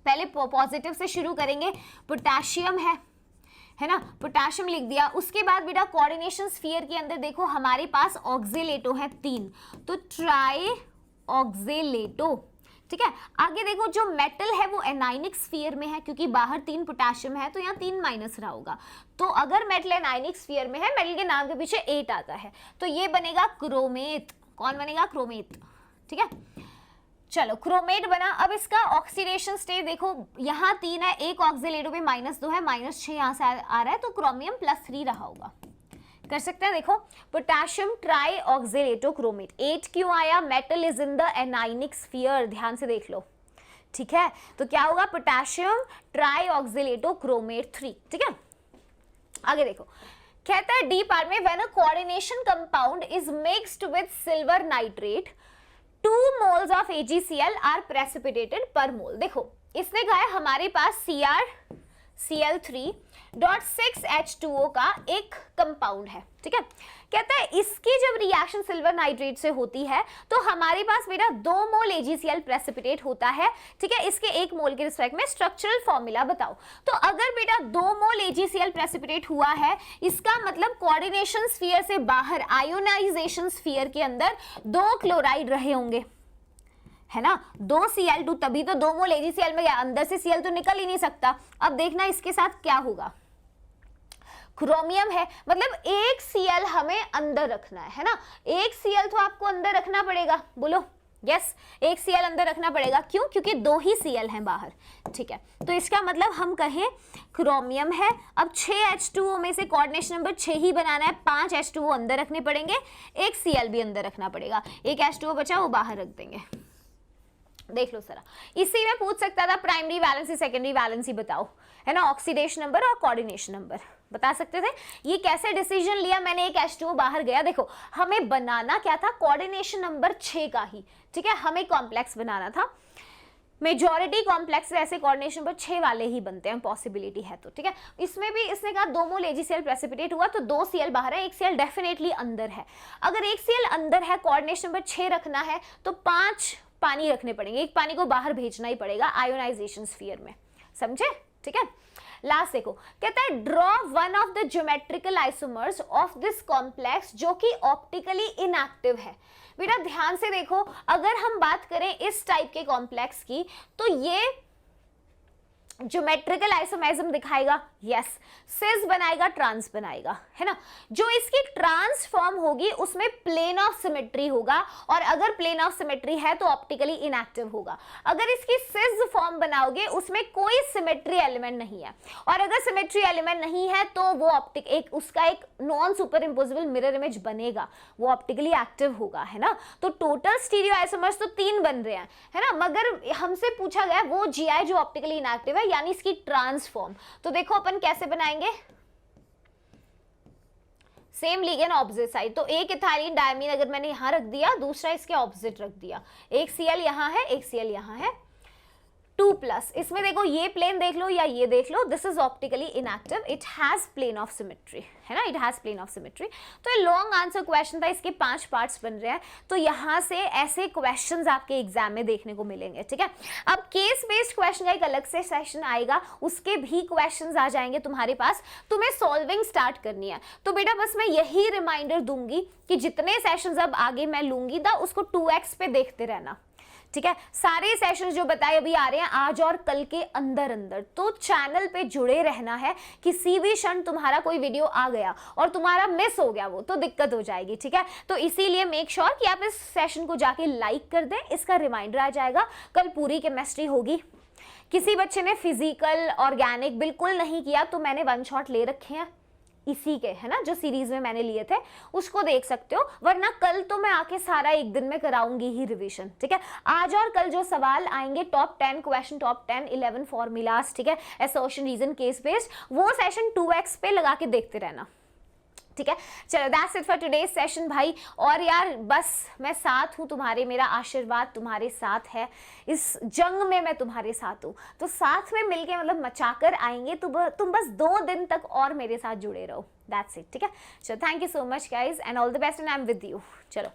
पहले पॉजिटिव से शुरू करेंगे, पोटेशियम है ना, पोटेशियम लिख दिया। उसके बाद बेटा कोऑर्डिनेशन स्फीयर के अंदर देखो हमारे पास ऑक्सीलेटो है 3, तो ट्राई ऑक्सीलेटो, ठीक है। आगे देखो जो मेटल है वो एनाइनिक स्फीयर में है क्योंकि बाहर 3 पोटेशियम है तो यहाँ 3 माइनस रहा होगा, तो अगर मेटल एनाइनिक स्फीयर में है, मेटल के नाम के पीछे 8 आता है, तो ये बनेगा क्रोमेट। कौन बनेगा, क्रोमेट, ठीक है। चलो क्रोमेट बना। अब इसका ऑक्सीडेशन स्टेट देखो, यहाँ 3 है, एक ऑक्सीलेटो पे -2 है, -6 यहाँ से आ रहा है, तो क्रोमियम +3 रहा होगा, कर सकते हैं। देखो पोटेशियम ट्राई ऑक्सीलेटो क्रोमेट, 8 क्यों आया, metal is in the anionic sphere, ध्यान से देख लो, ठीक है। तो क्या होगा, पोटेशियम ट्राई ऑक्सीलेटो क्रोमेट 3, ठीक है। आगे देखो कहता है डी पार्ट में, when a coordination compound is mixed with silver nitrate 2 moles of AgCl are precipitated per mole। देखो इसने कहा है हमारे पास CrCl3.6H2O का एक कंपाउंड है, ठीक है। कहता है इसकी जब रिएक्शन सिल्वर नाइट्रेट से होती है तो हमारे पास बेटा 2 मोल AgCl प्रेसिपिटेट होता है, ठीक है। इसके 1 मोल के रिस्पेक्ट में स्ट्रक्चरल फॉर्मूला बताओ। तो अगर बेटा 2 मोल AgCl प्रेसिपिटेट हुआ है, इसका मतलब कोऑर्डिनेशन स्फीयर से बाहर आयोनाइजेशन स्फीयर के अंदर 2 क्लोराइड रहे होंगे, है ना, 2 Cl2, तभी तो 2 मोल AgCl में गया, अंदर से Cl तो निकल ही नहीं सकता। अब देखना इसके साथ क्या होगा, क्रोमियम है, मतलब 1 Cl हमें अंदर रखना है ना, 1 Cl तो आपको अंदर रखना पड़ेगा, बोलो यस, 1 Cl अंदर रखना पड़ेगा, क्यों, क्योंकि 2 ही Cl हैं बाहर, ठीक है। तो इसका मतलब हम कहें क्रोमियम है। अब 6H2O में से कोऑर्डिनेशन नंबर 6 ही बनाना है, 5 H2O अंदर रखने पड़ेंगे, 1 Cl भी अंदर रखना पड़ेगा, एक H2O बचा वो बाहर रख देंगे, देख लो जरा, इसी में पूछ सकता था प्राइमरी वैलेंसी सेकेंडरी वैलेंसी बताओ, है ना, ऑक्सीडेशन नंबर और कोऑर्डिनेशन नंबर बता सकते थे। ये कैसे डिसीजन लिया मैंने, एक H2O बाहर गया, देखो हमें बनाना क्या था, कोऑर्डिनेशन नंबर 6 का ही, ठीक है, हमें कॉम्प्लेक्स बनाना था। मेजॉरिटी कॉम्प्लेक्स ऐसे कोऑर्डिनेशन नंबर 6 वाले ही बनते हैं, पॉसिबिलिटी है तो, ठीक है। इसमें भी इसने कहा 2 मोल AgCl प्रेसिपिटेट हुआ तो 2 Cl बाहर है, 1 Cl डेफिनेटली अंदर है। अगर 1 Cl अंदर है, कोऑर्डिनेशन नंबर 6 रखना है तो 5 पानी रखने पड़ेंगे, एक पानी को बाहर भेजना ही पड़ेगा आयोनाइजेशन स्फीयर में, समझे, ठीक है। लास्ट देखो, कहता है draw one of the geometrical isomers of this complex जो कि ऑप्टिकली इनएक्टिव है। बेटा ध्यान से देखो, अगर हम बात करें इस टाइप के कॉम्प्लेक्स की तो ये ज्योमेट्रिकल आइसोमेरिज्म दिखाएगा, यस, सिस बनाएगा, ट्रांस बनाएगा, है ना। जो इसकी ट्रांस फॉर्म होगी उसमें प्लेन ऑफ सिमेट्री होगा, और अगर प्लेन ऑफ सिमेट्री है तो ऑप्टिकली इनएक्टिव होगा। अगर इसकी सिस फॉर्म बनाओगे उसमें कोई सिमेट्री एलिमेंट नहीं है, और अगर सिमेट्री एलिमेंट नहीं है तो वो ऑप्टिक एक उसका एक non super imposable mirror image बनेगा, वो ऑप्टिकली एक्टिव होगा, है ना। तो टोटल स्टीरियो आइसोमर्स तो 3 बन रहे हैं, है ना, मगर हमसे पूछा गया वो GI जो ऑप्टिकली इनएक्टिव है, यानी इसकी ट्रांसफॉर्म। तो देखो अपन कैसे बनाएंगे, सेम लिगेंड ऑपोजिट साइड, तो एक इथाइलिन डायमीन अगर मैंने यहां रख दिया, दूसरा इसके ऑपोजिट रख दिया, एक Cl यहां है, एक Cl यहां है, 2+, इसमें देखो ये प्लेन देख लो या ये देख लो, this is optically inactive, it has plane of symmetry, है ना, it has plane of symmetry. तो ये लॉन्ग आंसर क्वेश्चन था, इसके 5 पार्ट्स बन रहे हैं, तो यहां से ऐसे क्वेश्चंस आपके एग्जाम में देखने को मिलेंगे, ठीक है। अब केस बेस्ड क्वेश्चन का एक अलग से सेशन आएगा, उसके भी क्वेश्चंस आ जाएंगे तुम्हारे पास, तुम्हें सॉल्विंग स्टार्ट करनी है। तो बेटा बस मैं यही रिमाइंडर दूंगी कि जितने सेशंस अब आगे मैं लूंगी था उसको 2x पे देखते रहना, ठीक है। सारे सेशंस जो बताए अभी आ रहे हैं आज और कल के अंदर अंदर, तो चैनल पे जुड़े रहना है। किसी भी क्षण तुम्हारा कोई वीडियो आ गया और तुम्हारा मिस हो गया वो तो दिक्कत हो जाएगी, ठीक है। तो इसीलिए मेक श्योर कि आप इस सेशन को जाके लाइक कर दें, इसका रिमाइंडर आ जाएगा। कल पूरी केमिस्ट्री होगी। किसी बच्चे ने फिजिकल ऑर्गेनिक बिल्कुल नहीं किया तो मैंने 1 शॉट ले रखे हैं इसी के, है ना, जो सीरीज में मैंने लिए थे उसको देख सकते हो, वरना कल तो मैं आके सारा एक दिन में कराऊंगी ही रिवीजन, ठीक है। आज और कल जो सवाल आएंगे टॉप 10 क्वेश्चन, टॉप 10 11 फॉर्मूलाज, ठीक है, असर्शन, रीजन, केस बेस्ड, वो सेशन 2x पे लगा के देखते रहना, ठीक है। चलो that's it for today's session भाई। और यार बस मैं साथ हूँ तुम्हारे, मेरा आशीर्वाद तुम्हारे साथ है, इस जंग में मैं तुम्हारे साथ हूँ, तो साथ में मिलके मतलब मचाकर आएंगे। तुम बस 2 दिन तक और मेरे साथ जुड़े रहो, दैट्स इट, ठीक है। चलो thank you so much guys and all the best and I am with you. चलो